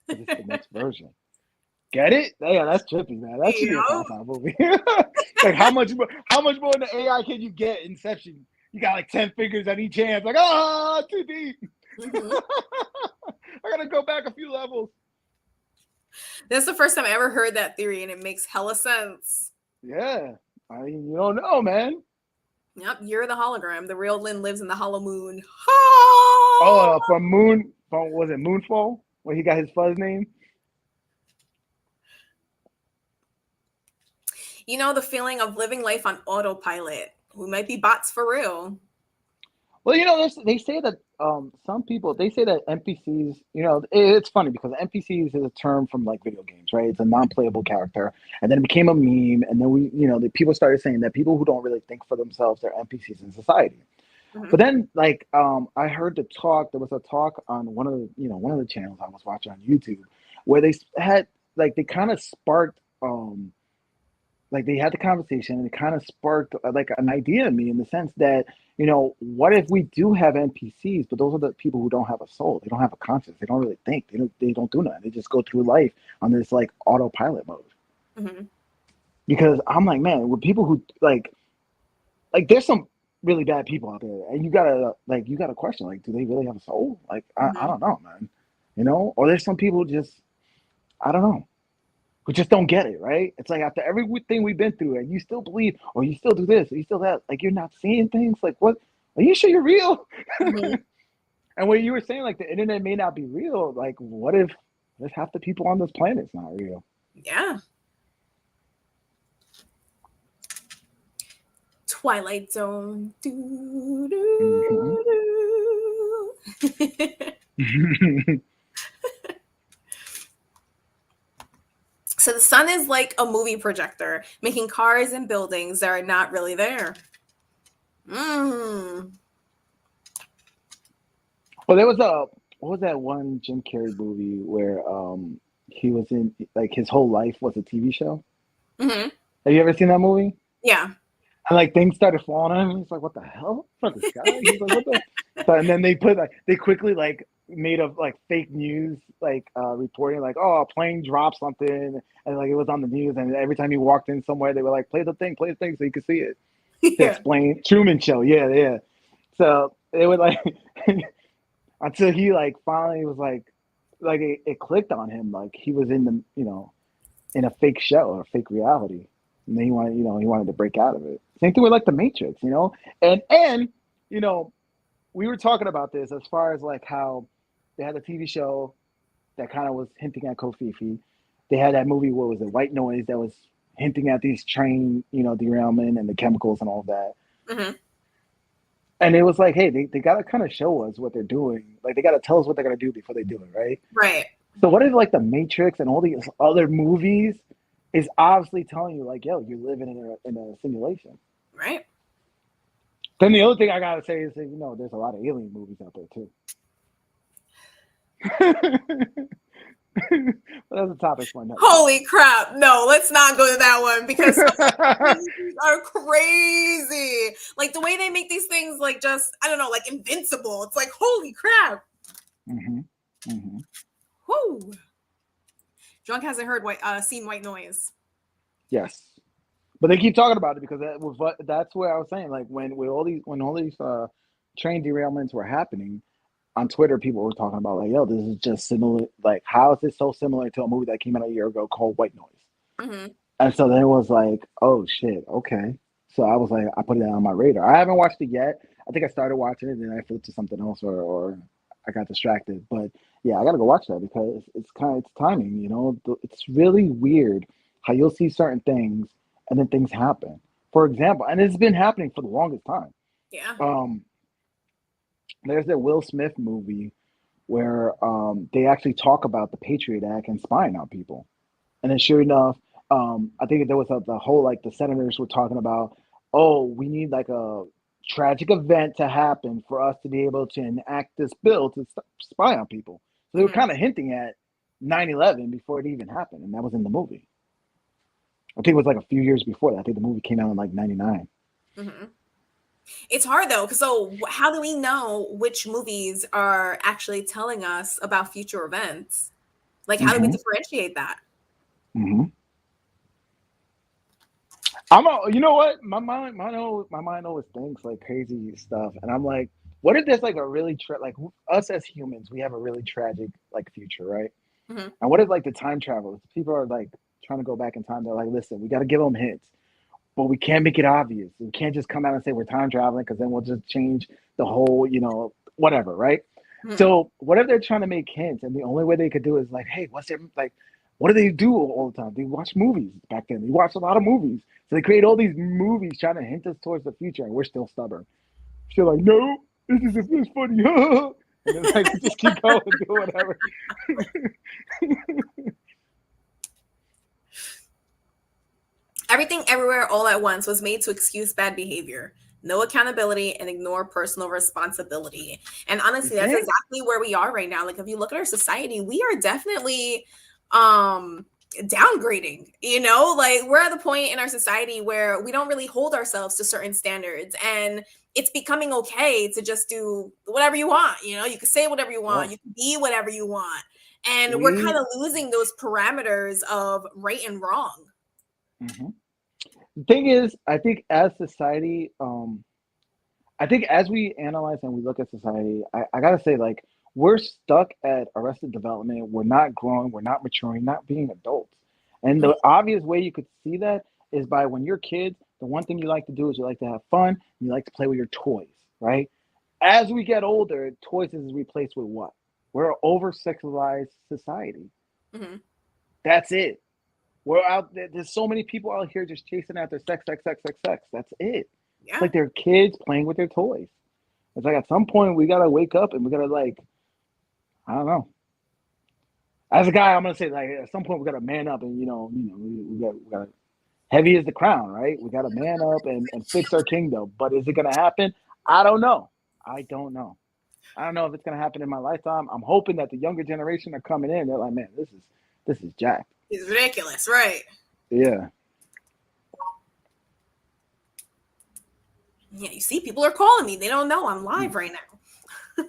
because it's the next version. Get it? Yeah, that's trippy, man. That should be a Yep. sci-fi movie. Like how much more in the AI can you get? Inception. You got like 10 fingers on each hand. Like, ah, too deep. Mm-hmm. I gotta go back a few levels. That's the first time I ever heard that theory, and it makes hella sense. Yeah. I mean, you don't know, man. Yep, you're the hologram. The real Lynn lives in the hollow moon. Oh, from was it Moonfall? Where he got his fuzz name? You know, the feeling of living life on autopilot. We might be bots for real. Well, they say that some people they say that NPCs, it's funny because NPCs is a term from like video games, right? It's a non-playable character, and then it became a meme, and then the people started saying that people who don't really think for themselves are NPCs in society. Mm-hmm. But then, like, I heard the talk. There was a talk on one of the channels I was watching on YouTube, where they had like they kind of sparked like they had the conversation and it kind of sparked like an idea in me in the sense that what if we do have NPCs, but those are the people who don't have a soul, they don't have a conscience, they don't really think, they don't do nothing, they just go through life on this like autopilot mode. Mm-hmm. Because I'm like, man, with people who like there's some really bad people out there, and you gotta question, like, do they really have a soul? Like, I don't know, man. Or there's some people just, I don't know, who just don't get it, right? It's like after everything we've been through, and you still believe, or you still do this, or you still that, like you're not seeing things. Like, what? Are you sure you're real? Mm-hmm. And when you were saying like the internet may not be real, like what if half the people on this planet's not real? Yeah. Twilight Zone. Do, do, Mm-hmm. So the sun is like a movie projector, making cars and buildings that are not really there. Mm. Well, there was what was that one Jim Carrey movie where he was in, like, his whole life was a TV show? Mm-hmm. Have you ever seen that movie? Yeah. And like things started falling on him. He's like, "What the hell? From the sky?" He's like, "What the?" So, and then they quickly like made up like fake news, like reporting, like, "Oh, a plane dropped something," and like it was on the news. And every time he walked in somewhere, they were like, play the thing, so you could see it." To Yeah. explain Truman Show, yeah, yeah. So it was like until he like finally was like it clicked on him, like he was in the in a fake show or fake reality, and then he wanted to break out of it. Same thing with like the Matrix, and we were talking about this as far as like how they had a TV show that kind of was hinting at Kofifi. They had that movie, what was it, White Noise, that was hinting at these train derailment and the chemicals and all that. Mm-hmm. And it was like, hey, they got to kind of show us what they're doing. Like they got to tell us what they're gonna do before they do it, right? Right. So what if like the Matrix and all these other movies is obviously telling you like, yo, you're living in a simulation. Right. Then the other thing I gotta say is that, there's a lot of alien movies out there too. But that's a topic for another. Holy crap. No, let's not go to that one because these are crazy. Like the way they make these things like just, I don't know, like invincible. It's like, holy crap. Mm-hmm. Mm-hmm. Whoo. Drunk hasn't seen White Noise. Yes, but they keep talking about it because that's where I was saying, like when all these train derailments were happening on Twitter, people were talking about like, yo, this is just similar. Like, how is this so similar to a movie that came out a year ago called White Noise? Mm-hmm. And so then it was like, oh shit, okay. So I was like, I put it on my radar. I haven't watched it yet. I think I started watching it and then I flipped to something else, or I got distracted. But yeah, I gotta go watch that because it's timing. It's really weird how you'll see certain things and then things happen. For example, and it's been happening for the longest time. Yeah. There's that Will Smith movie where they actually talk about the Patriot Act and spying on people. And then sure enough, I think there was the whole, like, the senators were talking about, oh, we need like a tragic event to happen for us to be able to enact this bill to spy on people. So they were kind of hinting at 9/11 before it even happened. And that was in the movie. I think it was like a few years before that. I think the movie came out in like 99. Mm-hmm. It's hard though, because so how do we know which movies are actually telling us about future events? Like, how do we Mm-hmm. differentiate that? Mm-hmm. You know what? My mind always thinks like crazy stuff, and I'm like, what if there's like a really like us as humans, we have a really tragic like future, right? Mhm. And what if like the time travelers, people are like trying to go back in time? They're like, listen, we got to give them hints, but we can't make it obvious. We can't just come out and say we're time traveling because then we'll just change the whole, whatever, right? Mhm. So what if they're trying to make hints, and the only way they could do it is like, hey, what's their like? What do they do all the time? They watch movies back then. They watched a lot of movies, so they create all these movies trying to hint us towards the future, and we're still stubborn. Still like, no, this is funny, and then like we just keep going, do whatever. Everything Everywhere All at Once was made to excuse bad behavior, no accountability, and ignore personal responsibility. And You honestly, that's think? exactly where we are right now. Like if you look at our society, we are definitely um downgrading, like we're at the point in our society where we don't really hold ourselves to certain standards, and it's becoming okay to just do whatever you want. You can say whatever you Yeah. want, you can be whatever you want, and we're kind We. of losing those parameters of right and wrong. Mhm. The thing is, I think as society, I think as we analyze and we look at society, I gotta say, like, we're stuck at arrested development. We're not growing, we're not maturing, not being adults. And the obvious way you could see that is by when you're kids, the one thing you like to do is you like to have fun, you like to play with your toys, right? As we get older, toys is replaced with what? We're an over sexualized society. Mhm. That's it. We're out there. There's so many people out here just chasing after sex, sex, sex, sex, sex. That's it. It's Yeah. like they're kids playing with their toys. It's like at some point we gotta wake up and we gotta like, I don't know. As a guy, I'm gonna say like at some point we gotta man up and we got heavy is the crown, right? We gotta man up and fix our kingdom. But is it gonna happen? I don't know. I don't know. I don't know if it's gonna happen in my lifetime. I'm hoping that the younger generation are coming in. They're like, man, this is Jack. It's ridiculous, right? Yeah. Yeah, you see, people are calling me. They don't know I'm Hmm. live right now.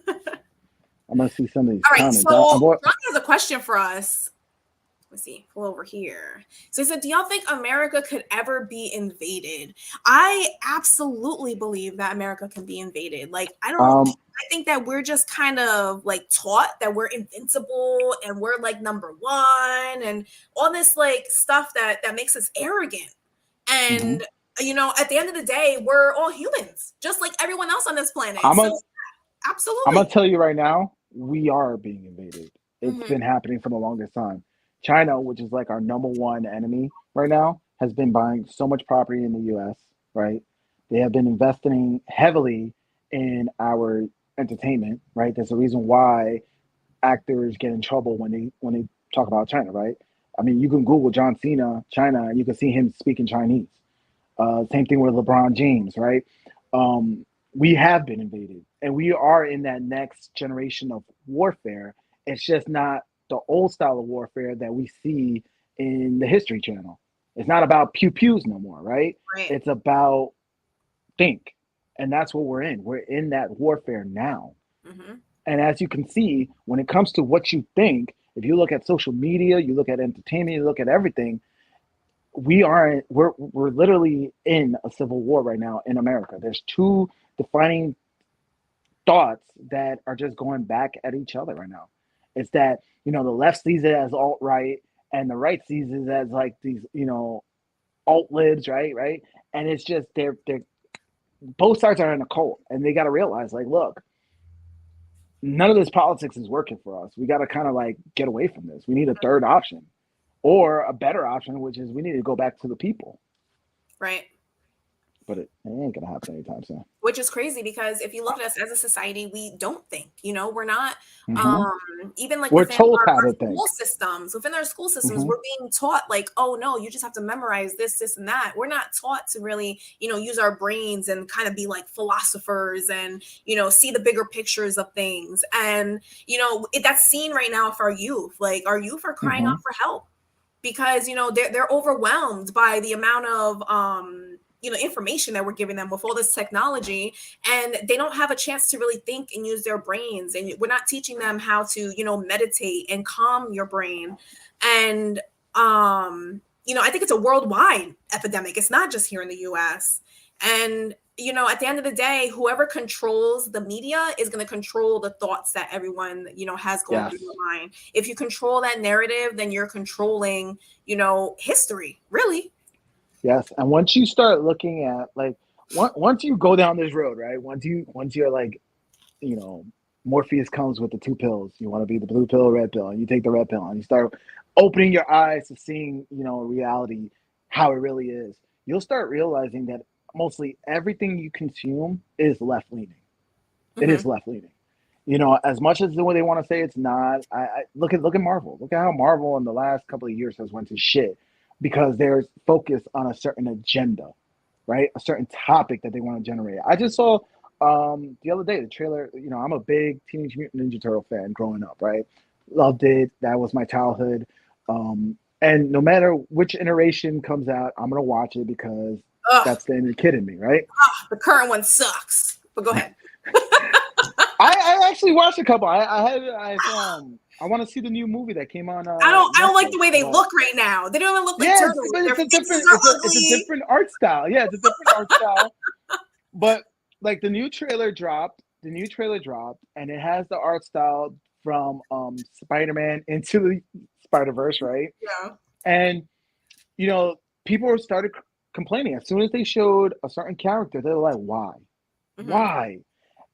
I'm gonna see some of these All right, comments. so John has a question for us. Let's see, pull over here. So he said, do y'all think America could ever be invaded? I absolutely believe that America can be invaded. Like, um I think that we're just kind of like taught that we're invincible and we're like number one and all this like stuff that makes us arrogant. mhm. And at the end of the day, we're all humans, just like everyone else on this planet. I'm So a I'm gonna absolutely. tell you right now, we are being invaded. It's Hmm. been happening for the longest time. China, which is like our number one enemy right now, has been buying so much property in the US, right? They have been investing heavily in our entertainment, right? There's a reason why actors get in trouble when they talk about China, right? I mean, you can Google John Cena, China, and you can see him speaking Chinese. Same thing with LeBron James, right? We have been invaded, and we are in that next generation of warfare. It's just not the old style of warfare that we see in the History Channel. It's not about pew pews no more, right? Right. It's about think, and that's what we're in. We're in that warfare now. Hmm. And as you can see, when it comes to what you think, if you look at social media, you look at entertainment, you look at everything, we're literally in a civil war right now in America. There's two defining thoughts that are just going back at each other right now. It's that the left sees it as alt right, and the right sees it as like these alt libs, right, and it's just they're both sides are in a cult, and they got to realize like, look, none of this politics is working for us. We got to kind of like get away from this. We need a third option or a better option, which is we need to go back to the people. Right. But it ain't gonna happen anytime soon. Which is crazy because if you look at us as a society, we don't think, we're not, Hmm. um, even like We're within told how to school think. systems, within our school systems, Hmm. we're being taught like, oh no, you just have to memorize this, and that. We're not taught to really, use our brains and kind of be like philosophers and, see the bigger pictures of things. And, that's seen right now for our youth. Like our youth are crying Hmm. out for help because they're overwhelmed by the amount of information that we're giving them with all this technology, and they don't have a chance to really think and use their brains, and we're not teaching them how to meditate and calm your brain. And I think it's a worldwide epidemic. It's not just here in the US. And, at the end of the day, whoever controls the media is going to control the thoughts that everyone, has going Yes. through their mind. If you control that narrative, then you're controlling, history, really. Yes. And once you start looking at like once you go down this road, right? Once you're like, you know, Morpheus comes with the two pills. You want to be the blue pill, red pill, and you take the red pill, and you start opening your eyes to seeing, reality, how it really is. You'll start realizing that mostly everything you consume is left leaning. It Mm-hmm. is left leaning. As much as the way they want to say it's not. I look at Marvel. Look at how Marvel in the last couple of years has went to shit because they're focused on a certain agenda, right? A certain topic that they want to generate. I just saw the other day the trailer. I'm a big Teenage Mutant Ninja Turtle fan growing up, right? Loved it. That was my childhood. And no matter which iteration comes out, I'm gonna watch it because Ugh, that's the inner kid in me, right? the current one sucks. But go ahead. I actually watched a couple. I want to see the new movie that came on. I don't like Netflix, the way they but look right now. They don't even look like yeah, turtles. but Their it's a faces different are it's ugly. a different art style. Yeah, it's a different art style. But like the new trailer dropped, and it has the art style from Spider-Man into the Spider-Verse, right? Yeah. And people started complaining as soon as they showed a certain character. They were like, "Why? Mm-hmm. Why?"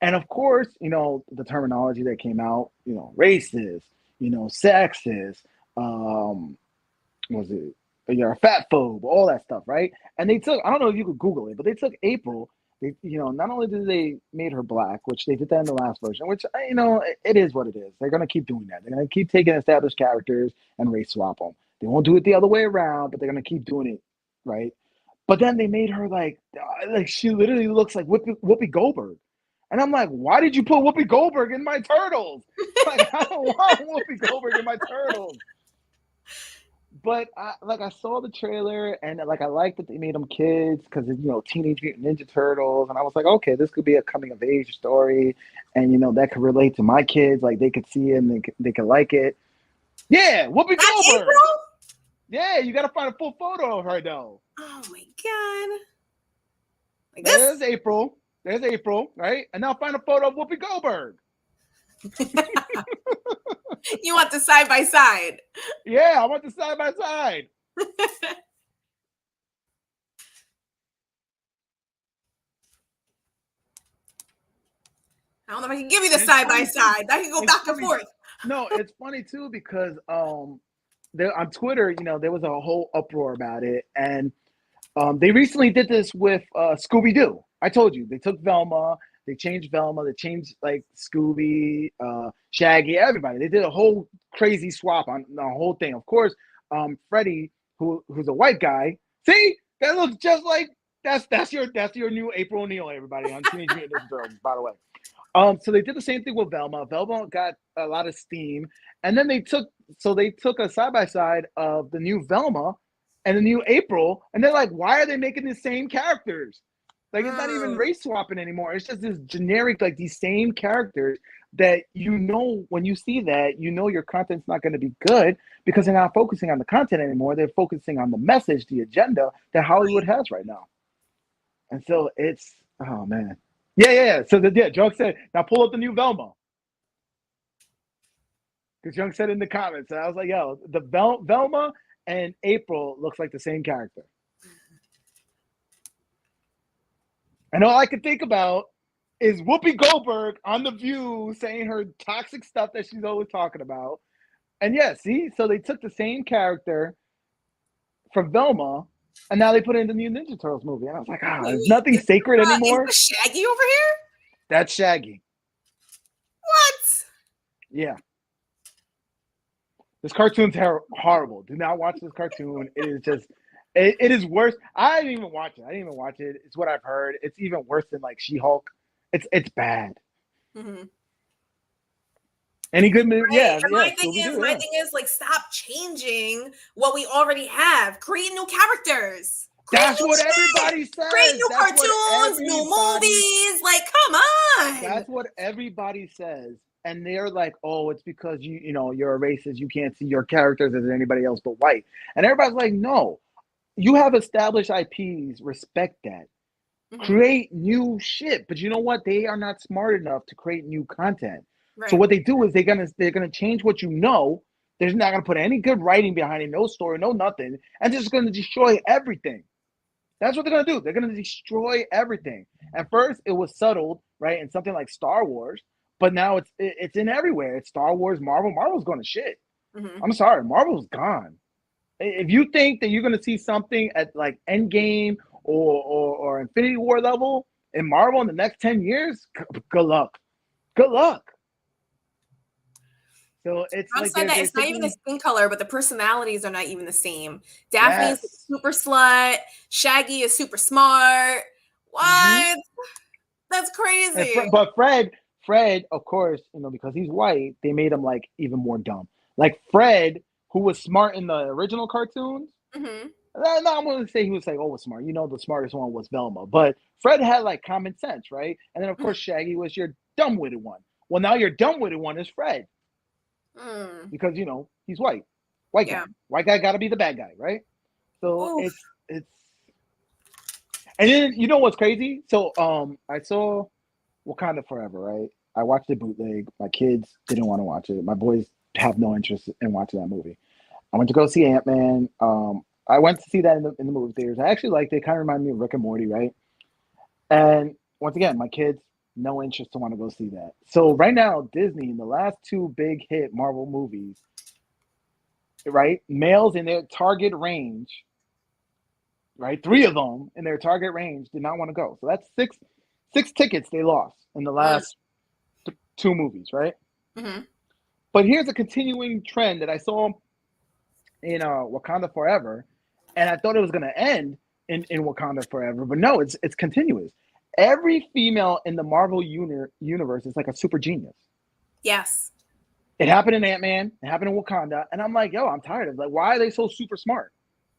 And of course, the terminology that came out, racist, sexist, was it, you're a fat phobe, all that stuff, right? And they took, I don't know if you could Google it, but they took April. They, not only did they made her black, which they did that in the last version, which, it is what it is. They're going to keep doing that. They're going to keep taking established characters and race swap them. They won't do it the other way around, but they're going to keep doing it, right? But then they made her like she literally looks like Whoopi Goldberg. And I'm like, why did you put Whoopi Goldberg in my Turtles? Like, I don't want Whoopi Goldberg in my Turtles. But I saw the trailer and like I liked that they made them kids because Teenage Mutant Ninja Turtles, and I was like, okay, this could be a coming of age story, and that could relate to my kids. Like they could see it and they could like it. Yeah, Whoopi That's Goldberg. April? Yeah, you got to find a full photo of her though. Oh my god! Like There's April. There's April, right? And now find a photo of Whoopi Goldberg. You want the side by side? Yeah, I want the side by side. I don't know if I can give you the side by side. I can go back and forth. No, it's funny too because there on Twitter, there was a whole uproar about it, and they recently did this with Scooby Doo. I told you they took Velma, they changed like Scooby, Shaggy, everybody. They did a whole crazy swap on the whole thing. Of course, Freddy, who's a white guy. See, that looks just like that's your new April O'Neil, everybody on Teenage Mutant Ninja Turtles, by the way. So they did the same thing with Velma. Velma got a lot of steam, and then they took a side by side of the new Velma and the new April, and they're like, why are they making the same characters? Like it's not even race swapping anymore. It's just this generic, like these same characters that when you see that, your content's not going to be good because they're not focusing on the content anymore. They're focusing on the message, the agenda that Hollywood has right now. And so it's, oh man. Yeah. So Junk said, now pull up the new Velma. Because Junk said in the comments, and I was like, yo, the Velma and April looks like the same character. And all I could think about is Whoopi Goldberg on The View saying her toxic stuff that she's always talking about. And yeah, see? So they took the same character from Velma, and now they put it in the new Ninja Turtles movie. And I was like, there's nothing sacred anymore. Is Shaggy over here? That's Shaggy. What? Yeah. This cartoon's horrible. Do not watch this cartoon. It is just, it is worse. I didn't even watch it. It's what I've heard. It's even worse than like She-Hulk. It's bad. Mm-hmm. Any good movie? Right. Yeah. My thing is like, stop changing what we already have. Create new characters. That's what everybody says. Create new cartoons, new movies. Like, come on. That's what everybody says. and they're like, oh, it's because you're a racist, you can't see your characters as anybody else but white. And everybody's like, no, you have established IPs, respect that. Mm-hmm. Create new shit. But you know what? They are not smart enough to create new content. So Right. what they do is they're gonna change what you know. They're not gonna put any good writing behind it, no story, no nothing, and they're just gonna destroy everything. That's what they're gonna do. They're gonna destroy everything. At first, it was settled, right, in something like Star Wars, but now it's in everywhere. It's Star Wars, Marvel. Marvel's going to shit. Mm-hmm. I'm sorry, Marvel's gone. If you think that you're gonna see something at like Endgame or Infinity War level in Marvel in the next 10 years, good luck. Good luck. So it's Trump like said that they're it's not even the taking skin color, but the personalities are not even the same. Daphne is yes. super slut. Shaggy is super smart. Mm-hmm. What? That's And crazy. But Fred, of course, because he's white, they made him like even more dumb. Like Fred, who was smart in the original cartoons. Mm-hmm. No, I'm going to say he was like, oh, was smart. The smartest one was Velma, but Fred had like common sense, right? And then of course Shaggy was your dumb-witted one. Well, now your dumb-witted one is Fred Mm. because he's white, white Yeah. guy. White guy got to be the bad guy, right? So Oof. it's and then you know what's crazy? So I saw Wakanda Forever, right? I watched the bootleg. My kids didn't want to watch it. My boys have no interest in watching that movie. I went to go see Ant-Man. I went to see that in the movie theaters. I actually liked it. It kind of reminded me of Rick and Morty, right? And once again, my kids, no interest to want to go see that. So right now, Disney, in the last two big hit Marvel movies, right? Males in their target range, right? Three of them in their target range did not want to go. So that's six tickets they lost in the Mm. last two movies, right? Mm-hmm. But here's a continuing trend that I saw in Wakanda Forever, and I thought it was going to end in Wakanda Forever, but no, it's continuous. Every female in the Marvel universe is like a super genius. Yes. It happened in Ant-Man, it happened in Wakanda, and I'm like, yo, I'm tired of like, why are they so super smart?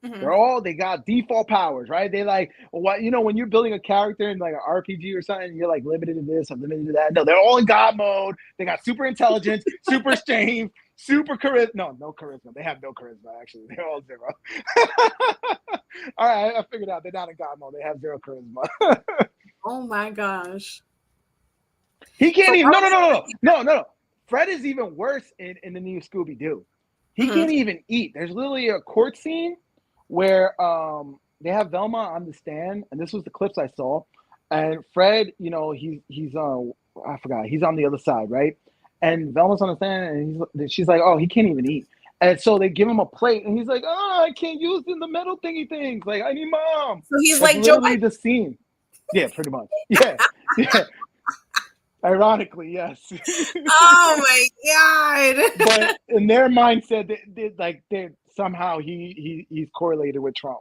Mm-hmm. They got default powers, right? They like, what when you're building a character in like an RPG or something, you're like limited to this or limited to that. No, they're all in God mode. They got super intelligence, super strength, super charisma. No charisma. They have no charisma, actually. They're all zero. All right, I figured out they're not in God mode. They have zero charisma. Oh my gosh. He can't So even. why No, would no, they no, break no, it no, no, no. Fred is even worse in the new Scooby Doo. He down? can't even eat. There's literally a court scene where they have Velma on the stand, and this was the clips I saw. And Fred, he's I forgot, he's on the other side, right? And Velma's on the stand, and she's like, oh, he can't even eat. And so they give him a plate, and he's like, oh, I can't use the metal thingy things. Like, I need mom. So he's That's like Joe literally the scene. Yeah, pretty much. Yeah, yeah. Ironically, yes. Oh my god. But in their mindset, they somehow he's correlated with Trump.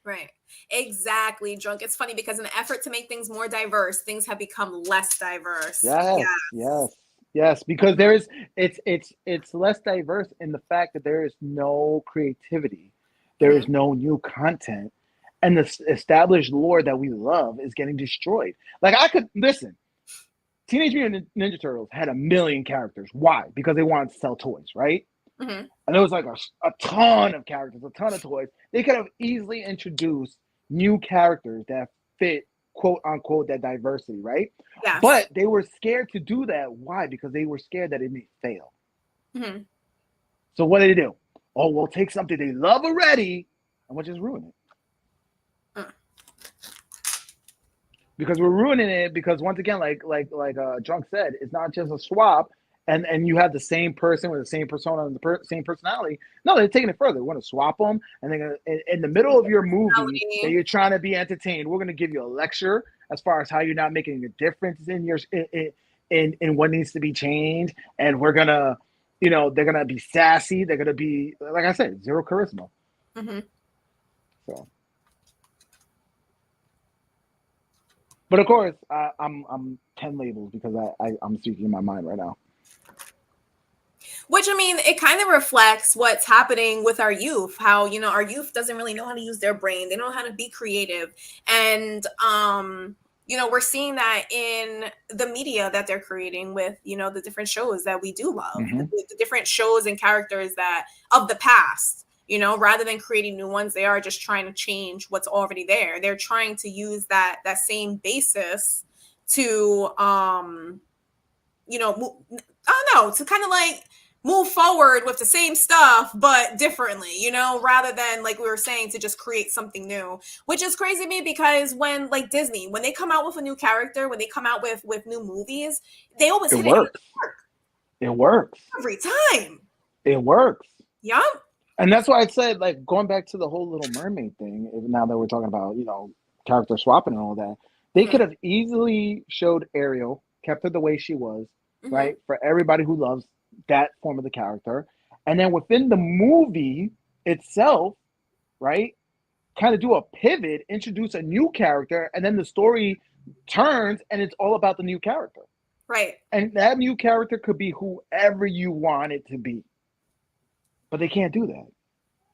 Right. Exactly, drunk. It's funny because in an effort to make things more diverse, things have become less diverse. Yes, Yes. yes, yes. Because Mhm. it's less diverse in the fact that there is no creativity, there is Mhm. no new content, and the established lore that we love is getting destroyed. Like I could listen. Teenage Mutant Ninja Turtles had a million characters. Why? Because they wanted to sell toys, right? Mhm. And there was like a ton of characters, a ton of toys. They could have easily introduced new characters that fit quote unquote that diversity, right? Yes. But they were scared to do that. Why? Because they were scared that it may fail. Mhm. So what did they do? Oh, we'll take something they love already and we'll just ruin it. Mm. Because we're ruining it because once again, like Drunk said, it's not just a swap and you have the same person with the same persona and the same personality. No, they're taking it further. We're going to swap them, and they're going to in the middle of your movie that Personality. you're trying to be entertained. We're going to give you a lecture as far as how you're not making a difference in your in what needs to be changed, and we're gonna, they're gonna be sassy. They're gonna be like I said, zero charisma. Mhm. So. But of course, I'm 10 labels because I'm speaking in my mind right now. Which I mean, it kind of reflects what's happening with our youth. How our youth doesn't really know how to use their brain. They don't know how to be creative, and we're seeing that in the media that they're creating with, the different shows that we do love, Mm-hmm. the different shows and characters that of the past. Rather than creating new ones, they are just trying to change what's already there. They're trying to use that same basis to I don't know, to kind of like move forward with the same stuff but differently, rather than, like we were saying, to just create something new, which is crazy to me, because when, like, Disney, when they come out with a new character, when they come out with new movies, they always It hit it out of works. the park It works. every time. It works. Yep. And that's why I said, like, going back to the whole Little Mermaid thing, now that we're talking about, character swapping and all that, they could have easily showed Ariel, kept her the way she was, right? For everybody who loves that form of the character. And then within the movie itself, right, kind of do a pivot, introduce a new character, and then the story turns and it's all about the new character. Right. And that new character could be whoever you want it to be. But they can't do that.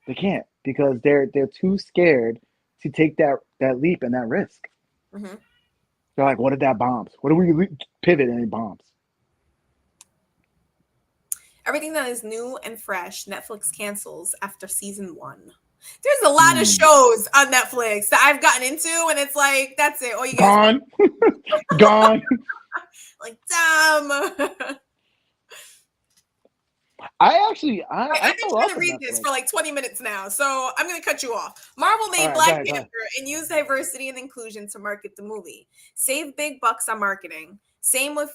They can't, because they're too scared to take that leap and that risk. Mm-hmm. They're like, what if that bombs? What if we pivot and it bombs? Everything that is new and fresh, Netflix cancels after season 1. There's a lot of shows on Netflix that I've gotten into, and it's like, that's it. All you Gone. Gone. Like, damn. I've been trying to read this for like 20 minutes now, so I'm going to cut you off. Marvel made Black Panther and used diversity and inclusion to market the movie. Save big bucks on marketing. Same with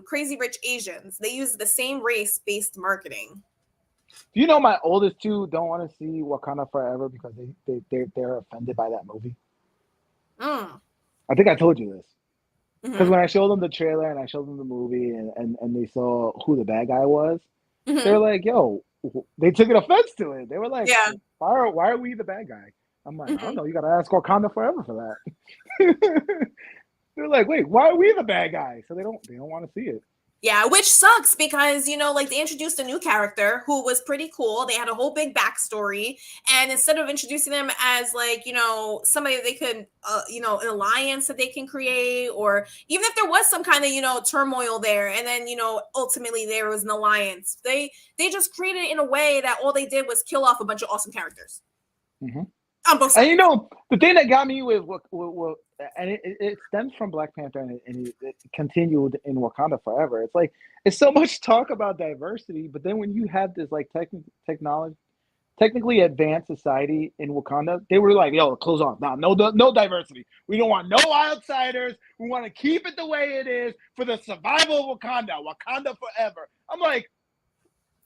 Crazy Rich Asians. They use the same race-based marketing. Do you know my oldest two don't want to see Wakanda Forever because they're offended by that movie? I think I told you this. Because when I showed them the trailer and I showed them the movie and they saw who the bad guy was, they were like, yo, they took an offense to it. They were like, why are we the bad guy? I'm like, I don't know. You got to ask Wakanda Forever for that. They're like, wait, why are we the bad guy? So they don't want to see it. Yeah, which sucks because, like, they introduced a new character who was pretty cool. They had a whole big backstory. And instead of introducing them as, like, somebody they could, an alliance that they can create, or even if there was some kind of, turmoil there, and then, ultimately there was an alliance, they just created it in a way that all they did was kill off a bunch of awesome characters. On both sides. And, the thing that got me with and it stems from Black Panther and it continued in Wakanda Forever. It's like, it's so much talk about diversity, but then when you have this like technically advanced society in Wakanda, they were like, yo, close off. No diversity. We don't want no outsiders. We want to keep it the way it is for the survival of Wakanda Forever. I'm like,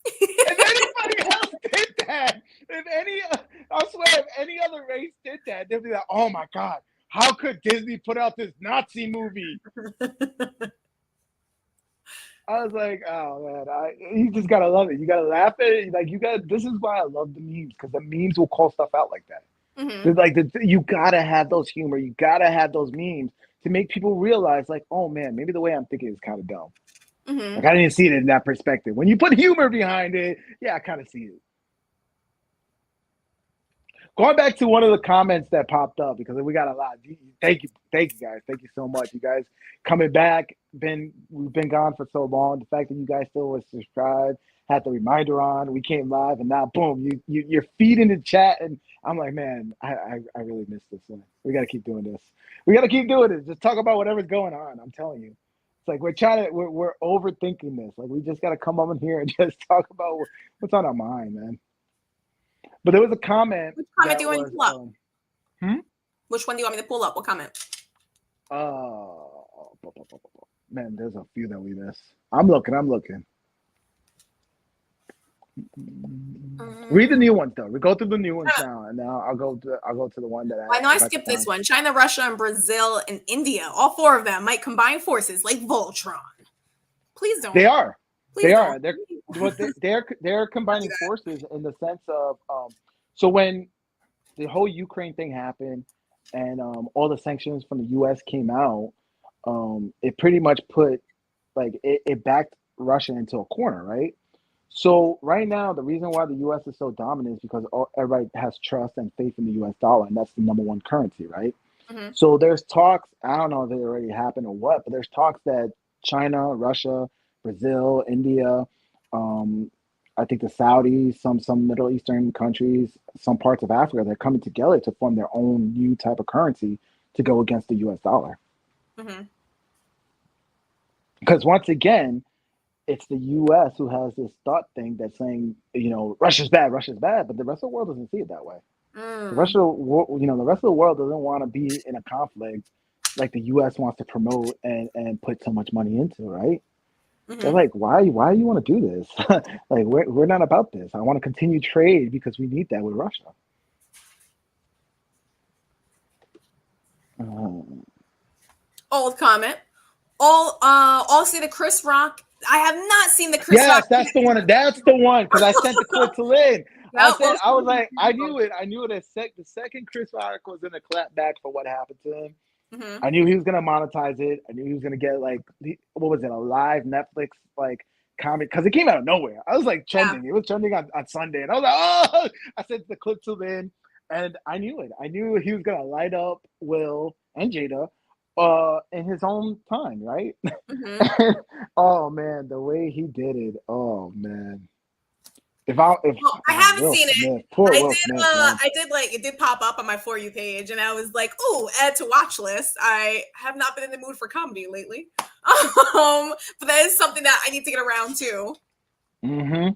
if anybody else did that, I swear, if any other race did that, they'd be like, oh my God, how could Disney put out this Nazi movie? I was like, oh man, you just gotta love it. You gotta laugh at it. Like, this is why I love the memes, because the memes will call stuff out like that. Like, you gotta have those humor. You gotta have those memes to make people realize, like, oh man, maybe the way I'm thinking is kind of dumb. Like, I didn't see it in that perspective. When you put humor behind it, yeah, I kind of see it. Going back to one of the comments that popped up, because we got a lot. Thank you guys. Thank you so much. You guys coming back. We've been gone for so long. The fact that you guys still was subscribed, had the reminder on, we came live, and now boom, you're feeding the chat, and I'm like, man, I really miss this one. We got to keep doing this. We got to keep doing this. Just talk about whatever's going on. I'm telling you. Like, we're overthinking this. Like, we just got to come up in here and just talk about what's on our mind, man. But there was a comment. Which comment do you want me to pull up? Which one do you want me to pull up? What comment? Man, there's a few that we missed. I'm looking. Read the new ones though. We go through the new ones now, and now I'll go to the one that I know I skipped this one. China, Russia, and Brazil and India. All 4 of them might combine forces like Voltron. Please don't. They are. Please don't. They're combining forces in the sense of so when the whole Ukraine thing happened and all the sanctions from the U.S. came out, it pretty much put it backed Russia into a corner, right? So right now, the reason why the U.S. is so dominant is because everybody has trust and faith in the U.S. dollar, and that's the number one currency, right? Mm-hmm. So there's talks, I don't know if it already happened or what, but there's talks that China, Russia, Brazil, India, um, I think the Saudis, some Middle Eastern countries, some parts of Africa, they're coming together to form their own new type of currency to go against the US dollar. Mm-hmm. Because once again, it's the US who has this thought thing that's saying, Russia's bad, but the rest of the world doesn't see it that way. The rest of Mm. the world, the rest of the world doesn't want to be in a conflict like the U.S. wants to promote and put so much money into, right? They're Mm-hmm. like, why do you want to do this? Like, we're not about this. I want to continue trade because we need that with Russia. Um, Old comment. All see the Chris Rock. I have not seen the Chris Rock. yes, that's the one. That's the one because I sent the clip to Lynn. Yeah, I was like, I knew it. I knew it. The second Chris Rock was in a clap back for what happened to him. Mm-hmm. I knew he was gonna monetize it. I knew he was gonna get like what was it, a live Netflix like comic because it came out of nowhere. I was like trending. Yeah. It was trending on Sunday, and I was like, oh! I sent the clip to Lynn, and I knew it. I knew he was gonna light up Will and Jada, in his own time, right? Mm-hmm. Oh man, the way he did it. Oh man. If Well, I haven't Will seen Smith, it. poor I Will did. Smith, man. I did like it did pop up on my For You page, and I was like, "Oh, add to watch list." I have not been in the mood for comedy lately, but that is something that I need to get around to. Mm-hmm.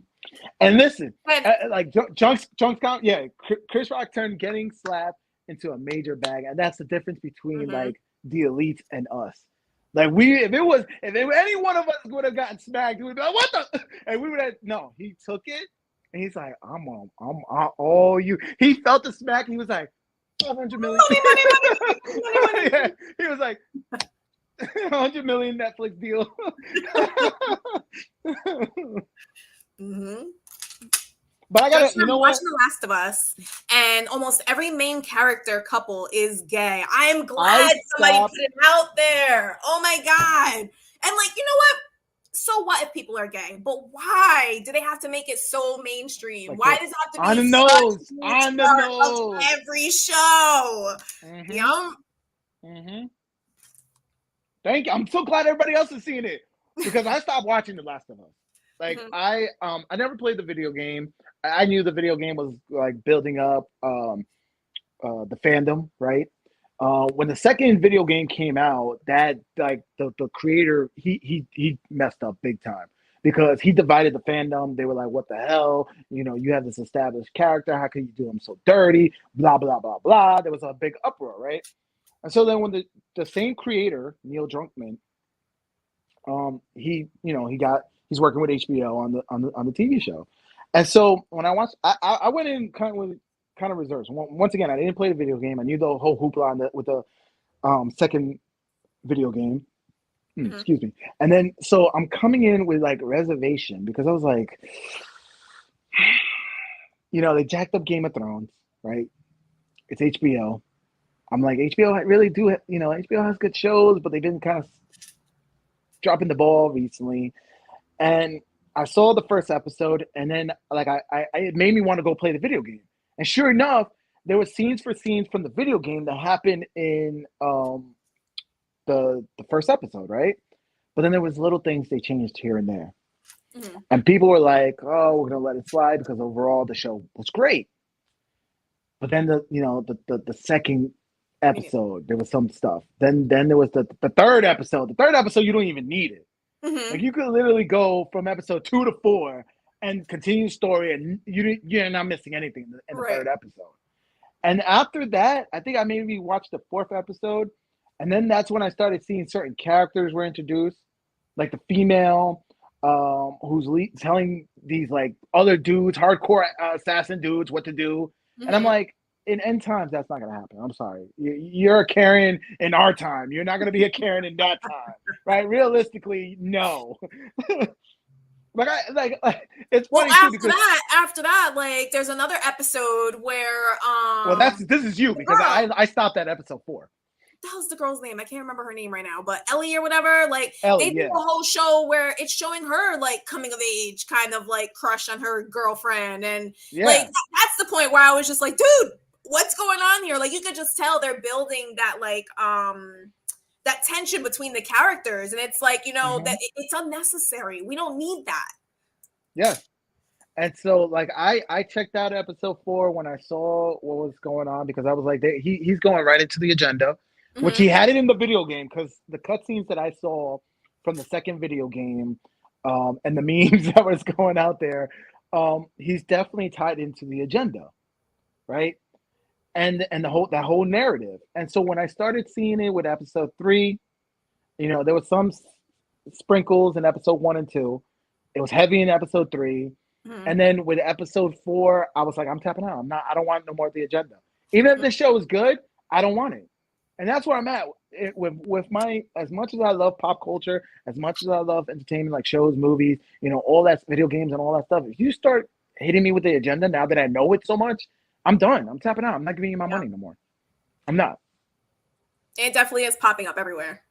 And listen, And, like Junks count, yeah. Chris Rock turned getting slapped into a major bag, and that's the difference between mm-hmm. like the elites and us. Like if any one of us would have gotten smacked, we would be like, "What the?" And we would have no. He took it, and he's like, I'm all you." He felt the smack. And he was like, 500 million. Money. Yeah, he was like, 100 million Netflix deal. Mm-hmm. But I gotta, you know what? Watching The Last of Us, and almost every main character couple is gay. I am glad somebody put it out there. Oh my god! And like, you know what? So what if people are gay? But why do they have to make it so mainstream? Like why does it have to be on the nose? On the nose. every show? Mm-hmm. Yeah. Mm-hmm. Thank you. I'm so glad everybody else is seeing it because I stopped watching The Last of Us. Like mm-hmm. I never played the video game. I knew the video game was like building up the fandom, right? When the second video game came out, that like the creator he messed up big time because he divided the fandom. They were like, "What the hell? You have this established character. How can you do him so dirty?" Blah blah blah blah. There was a big uproar, right? And so then when the same creator, Neil Druckmann, he's working with HBO on the TV show. And so when I watched, I went in kind of reserves. Once again, I didn't play the video game. I knew the whole hoopla with the second video game. Mm-hmm. Excuse me. And then so I'm coming in with like reservation because I was like, they jacked up Game of Thrones, right? It's HBO. I'm like, HBO really do, HBO has good shows, but they've been kind of dropping the ball recently. And I saw the first episode, and then like it made me want to go play the video game. And sure enough, there were scenes from the video game that happened in the first episode, right? But then there was little things they changed here and there. Mm-hmm. And people were like, "Oh, we're gonna let it slide because overall the show was great." But then the second episode, there was some stuff. Then there was the third episode. The third episode, you don't even need it. Mm-hmm. Like you could literally go from episode 2 to 4 and continue story, and you're not missing anything in the third episode. And after that, I think I maybe watched the fourth episode, and then that's when I started seeing certain characters were introduced, like the female who's telling these like other dudes, hardcore assassin dudes, what to do. Mm-hmm. And I'm like, in end times, that's not gonna happen. I'm sorry. You're a Karen in our time. You're not gonna be a Karen in that time, right? Realistically, no. Like it's funny well, too because after that, like there's another episode where well, this is you because I stopped at episode 4. That was the girl's name. I can't remember her name right now, but Ellie or whatever. Like Ellie, they did a whole show where it's showing her like coming of age, kind of like crush on her girlfriend, and like that's the point where I was just like, dude, what's going on here? Like, you could just tell they're building that, like, that tension between the characters. And it's like, you know, that it's unnecessary. We don't need that. Yeah. And so, like, I checked out episode 4 when I saw what was going on, because I was like, he's going right into the agenda, which he had it in the video game, because the cutscenes that I saw from the second video game, and the memes that was going out there, he's definitely tied into the agenda, right? And that whole narrative. And so when I started seeing it with episode 3, you know, there was some sprinkles in episode 1 and 2. It was heavy in episode 3. And then with episode 4, I was like, I'm tapping out. I don't want no more of the agenda. Even if the show is good, I don't want it. And that's where I'm at with my, as much as I love pop culture, as much as I love entertainment, like shows, movies, you know, all that, video games and all that stuff. If you start hitting me with the agenda now that I know it so much, I'm done. I'm tapping out. I'm not giving you my money no more. I'm not. It definitely is popping up everywhere.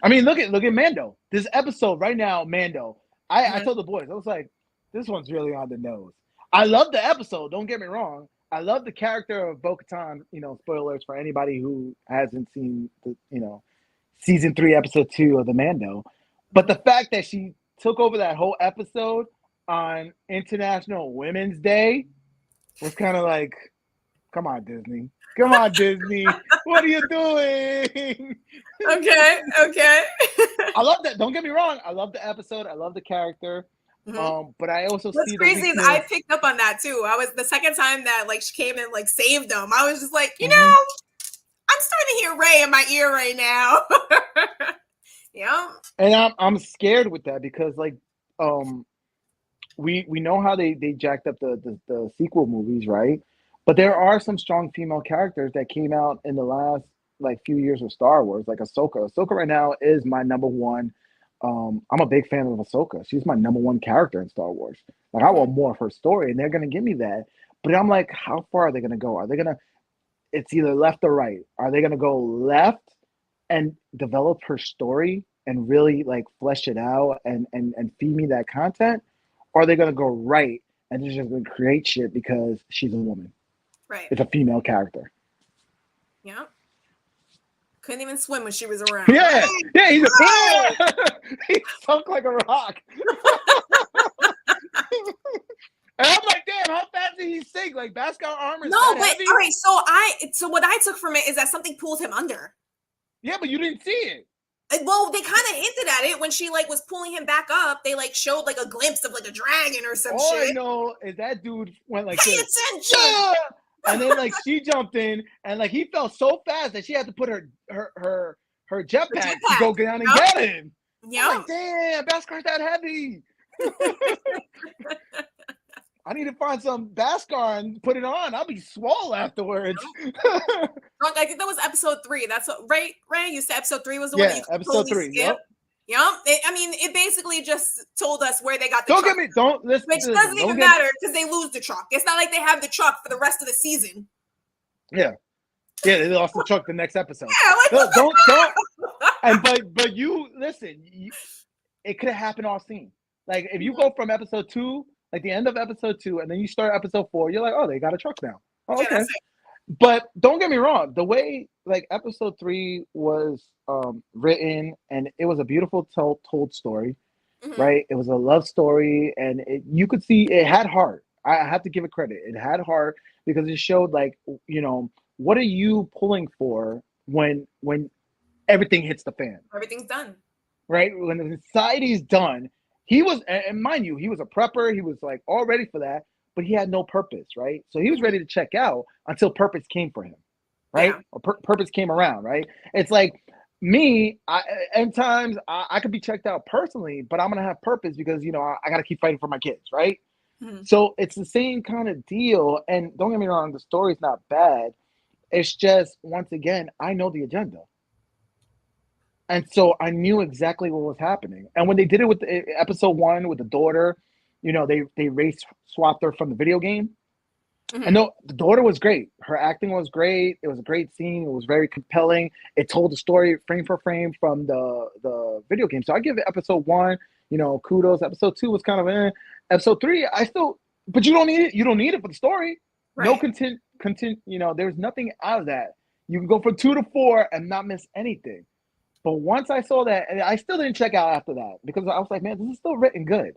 I mean, look at Mando. This episode right now, Mando. I told the boys, I was like, this one's really on the nose. I love the episode. Don't get me wrong. I love the character of Bo-Katan. You know, spoilers for anybody who hasn't seen the, you know, season 3, episode 2 of the Mando. But the fact that she took over that whole episode on International Women's Day was kind of like, come on, Disney. Come on, Disney. What are you doing? Okay. I love that. Don't get me wrong. I love the episode. I love the character. But I also What's see crazy is I picked up on that too. I was the second time that like she came and like saved them. I was just like, you know, I'm starting to hear Ray in my ear right now. Yeah. And I'm scared with that, because like we know how they jacked up the sequel movies, right? But there are some strong female characters that came out in the last like few years of Star Wars, like Ahsoka. Ahsoka right now is my number one. I'm a big fan of Ahsoka. She's my number one character in Star Wars. Like, I want more of her story, and they're gonna give me that. But I'm like, how far are they gonna go? Are they gonna? It's either left or right. Are they gonna go left and develop her story and really like flesh it out and feed me that content, or are they gonna go right and they're just gonna create shit because she's a woman? Right. It's a female character. Yeah. Couldn't even swim when she was around. Yeah, he's he sunk like a rock. And I'm like, damn, how fast did he sink? Like, Beskar armor is no, but heavy? all right. So what I took from it is that something pulled him under. Yeah, but you didn't see it. Well, they kind of hinted at it when she like was pulling him back up. They like showed like a glimpse of like a dragon or some All shit. I know is that dude went like Pay this. attention. Yeah! And then like she jumped in, and like he fell so fast that she had to put her jetpack to go down and get him. Yeah. Like, damn, Baskar's that heavy. I need to find some Beskar and put it on. I'll be swole afterwards. Drunk, I think that was episode 3. That's what, right? You said episode 3 was the one that you episode 3. Yep. I mean, it basically just told us where they got the truck. Don't listen. Which doesn't even matter because they lose the truck. It's not like they have the truck for the rest of the season. Yeah, they lost the truck the next episode. Yeah, like, don't. And but you listen. It could have happened off scene. Like if you go from episode 2, like the end of episode 2, and then you start episode 4, you're like, oh, they got a truck now. Oh, okay. But don't get me wrong. The way like episode 3 was written, and it was a beautiful told story, right? It was a love story, and you could see it had heart. I have to give it credit. It had heart because it showed like, you know, what are you pulling for when everything hits the fan? Everything's done. Right? When the society's done. He was, and mind you, he was a prepper. He was like all ready for that, but he had no purpose, right? So he was ready to check out until purpose came for him, right? Yeah. Or purpose came around, right? It's like me, at times I could be checked out personally, but I'm going to have purpose because, you know, I got to keep fighting for my kids, right? So it's the same kind of deal. And don't get me wrong, the story's not bad. It's just, once again, I know the agenda. And so I knew exactly what was happening. And when they did it with episode 1 with the daughter, you know, they race swapped her from the video game. And the daughter was great. Her acting was great. It was a great scene. It was very compelling. It told the story frame for frame from the video game. So I give it episode 1, you know, kudos. Episode 2 was kind of episode 3, but you don't need it. You don't need it for the story. Right. continue. There's nothing out of that. You can go from 2 to 4 and not miss anything. But once I saw that, and I still didn't check out after that because I was like, man, this is still written good.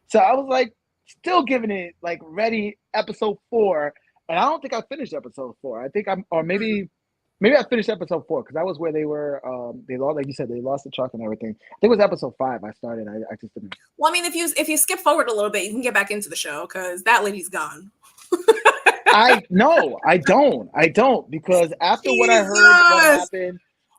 So I was like, still giving it like ready episode 4, and I don't think I finished episode 4. I think maybe I finished episode 4 because that was where they were. They lost, like you said, they lost the truck and everything. I think it was episode 5. I started. I just didn't. Well, I mean, if you skip forward a little bit, you can get back into the show because that lady's gone. I don't because after what I heard, what happened.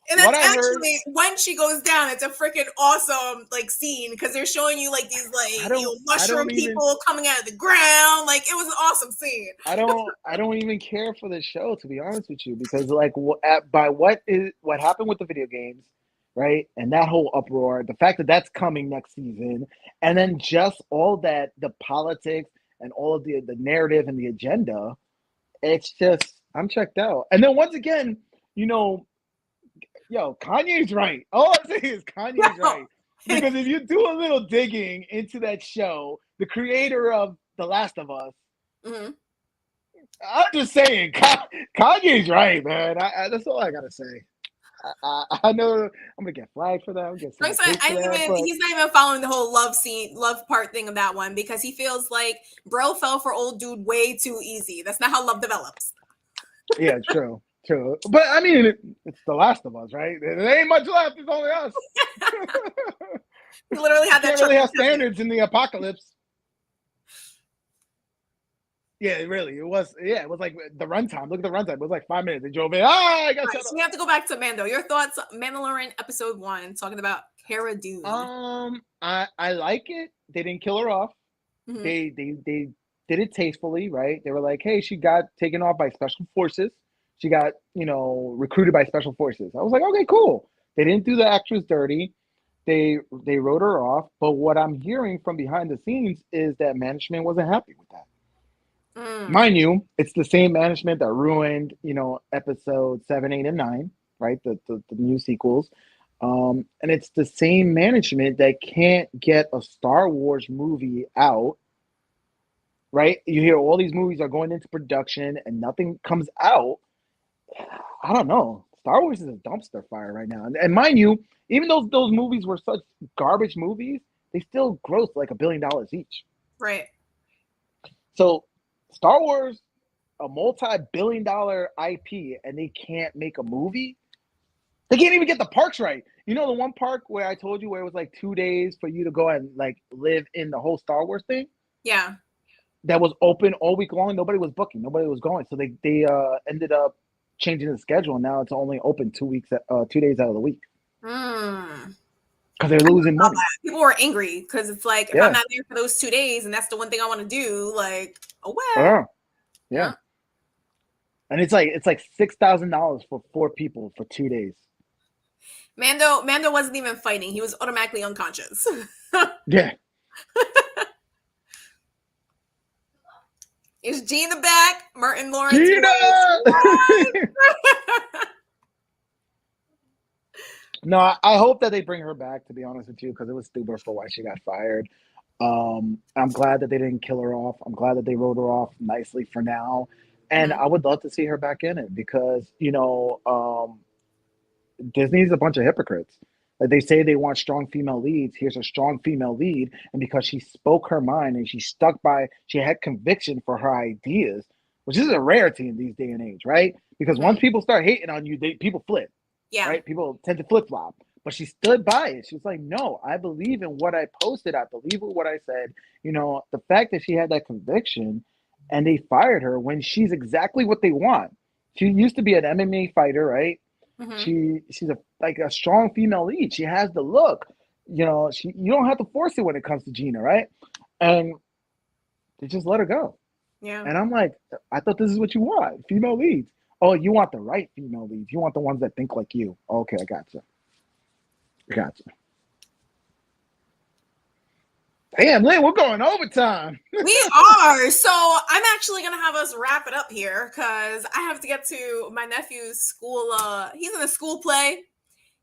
And that's actually when she goes down. It's a freaking awesome like scene because they're showing you like these like mushroom people coming out of the ground. Like it was an awesome scene. I don't even care for the show, to be honest with you, because like what happened with the video games, right? And that whole uproar, the fact that that's coming next season, and then just all that, the politics and all of the narrative and the agenda, it's just I'm checked out. And then once again, Kanye's right. All I'm saying is Kanye's right. Because if you do a little digging into that show, the creator of The Last of Us, I'm just saying, Kanye's right, man. That's all I got to say. I know I'm going to get flagged for that. He's not even following the whole love part thing of that one because he feels like bro fell for old dude way too easy. That's not how love develops. Yeah, true. True, but I mean, it's The Last of Us, right? There ain't much left. It's only us. We literally had that. Can't really have standards in the apocalypse. Yeah, really. It was. Yeah, it was like the runtime. Look at the runtime. It was like 5 minutes. They drove in. I got. Right, so we have to go back to Mando. Your thoughts, Mandalorian episode 1, talking about Cara Dune. I like it. They didn't kill her off. Mm-hmm. They did it tastefully, right? They were like, hey, she got taken off by special forces. She got, recruited by special forces. I was like, okay, cool. They didn't do the actress dirty. They wrote her off. But what I'm hearing from behind the scenes is that management wasn't happy with that. Mind you, it's the same management that ruined, episode 7, 8, and 9, right? The new sequels. And it's the same management that can't get a Star Wars movie out, right? You hear all these movies are going into production and nothing comes out. I don't know. Star Wars is a dumpster fire right now. And mind you, even though those movies were such garbage movies, they still grossed like $1 billion each. Right. So Star Wars, a multi-billion-dollar IP, and they can't make a movie? They can't even get the parks right. The one park where I told you where it was like 2 days for you to go and like live in the whole Star Wars thing? Yeah. That was open all week long. Nobody was booking. Nobody was going. So they ended up changing the schedule, and now it's only open 2 days out of the week because they're losing money. People were angry because it's like if I'm not there for those 2 days and that's the one thing I want to do, like yeah. And it's like $6,000 for 4 people for 2 days. Mando wasn't even fighting; he was automatically unconscious. Yeah. Is Gina back? Martin Lawrence. Gina! No, I hope that they bring her back, to be honest with you, because it was stupid for why she got fired. I'm glad that they didn't kill her off. I'm glad that they wrote her off nicely for now. And I would love to see her back in it because, Disney's a bunch of hypocrites. Like they say they want strong female leads. Here's a strong female lead. And because she spoke her mind and she had conviction for her ideas, which is a rarity in these day and age, right? Because once people start hating on you, people flip. Yeah. Right? People tend to flip-flop. But she stood by it. She was like, no, I believe in what I posted. I believe in what I said. The fact that she had that conviction and they fired her when she's exactly what they want. She used to be an MMA fighter, right? Mm-hmm. She's a strong female lead. She has the look. You don't have to force it when it comes to Gina, right? And they just let her go. Yeah. And I'm like, I thought this is what you want, female leads. Oh, you want the right female leads. You want the ones that think like you. Okay, I gotcha. Damn, Lynn, we're going overtime. We are. So I'm actually going to have us wrap it up here because I have to get to my nephew's school. He's in a school play.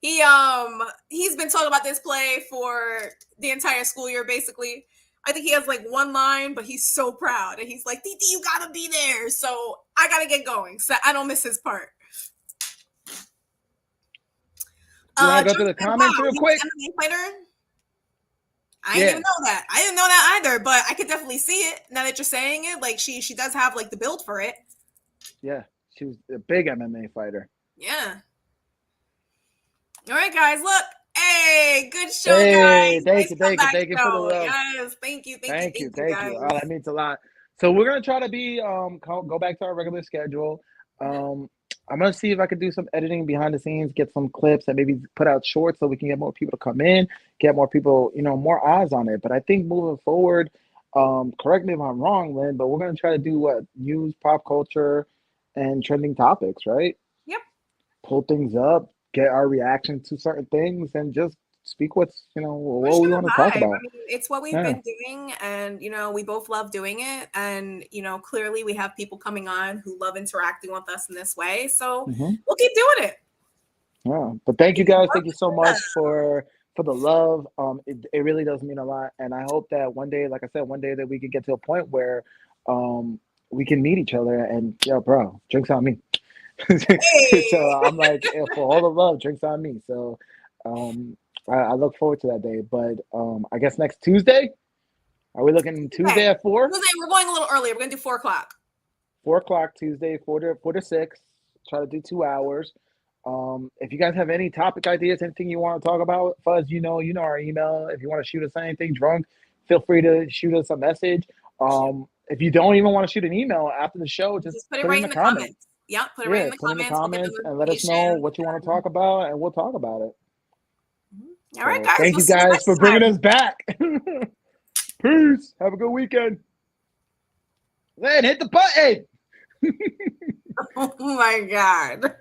He's been talking about this play for the entire school year, basically. I think he has like one line, but he's so proud. And he's like, Titi, you gotta be there. So I gotta get going. So I don't miss his part. You want to go through the Jonathan, comments wow, real he was quick? an MMA fighter? I didn't Yeah, even know that. I didn't know that either, but I could definitely see it now that you're saying it. Like she does have like the build for it. yeah. She was a big MMA fighter. Yeah. All right, guys. Look. Hey, good show, Hey, guys. thank Nice you, thank you, comeback thank you for the show. love. Yes. Thank you. Thank you. Thank you, Thank you, thank you. Oh, guys. that means a lot. So we're gonna try to be go back to our regular schedule. Um, I'm gonna see if I could do some editing behind the scenes, get some clips, and maybe put out shorts so we can get more people to come in, get more people, more eyes on it. But I think moving forward, correct me if I'm wrong, Lynn, but we're gonna try to do what use pop culture and trending topics, right? Yep. Pull things up, get our reaction to certain things, and just speak what's We're what just we gonna want to talk vibe. about. I mean, it's what we've Yeah. been doing, and we both love doing it. And clearly we have people coming on who love interacting with us in this way. So Hmm. we'll keep doing it. Yeah, but thank you Keep guys. Thank you so working with much us. for the love. It really does mean a lot, and I hope that one day, like I said, one day that we can get to a point where we can meet each other and yo, bro, drinks on me. So Hey. I'm like, for all the love, drinks on me. So I look forward to that day. But I guess next Tuesday, are we looking Okay. Tuesday at 4? We're going a little earlier. We're gonna do 4 o'clock. 4 o'clock Tuesday, 4 to 6. Try to do 2 hours. If you guys have any topic ideas, anything you want to talk about, Fuzz, our email. If you want to shoot us anything drunk, feel free to shoot us a message. If you don't even want to shoot an email after the show, just Just put it put it right in in the the comments. comments. Yep, put it right Yeah, in the put in the comments. We'll get the comments and let us know notification. what you want to talk about, and we'll talk about it. All right, So guys. thank We'll you see you guys next for bringing time. us back. Peace. Have a good weekend. Lynn, hit the button. Oh my God.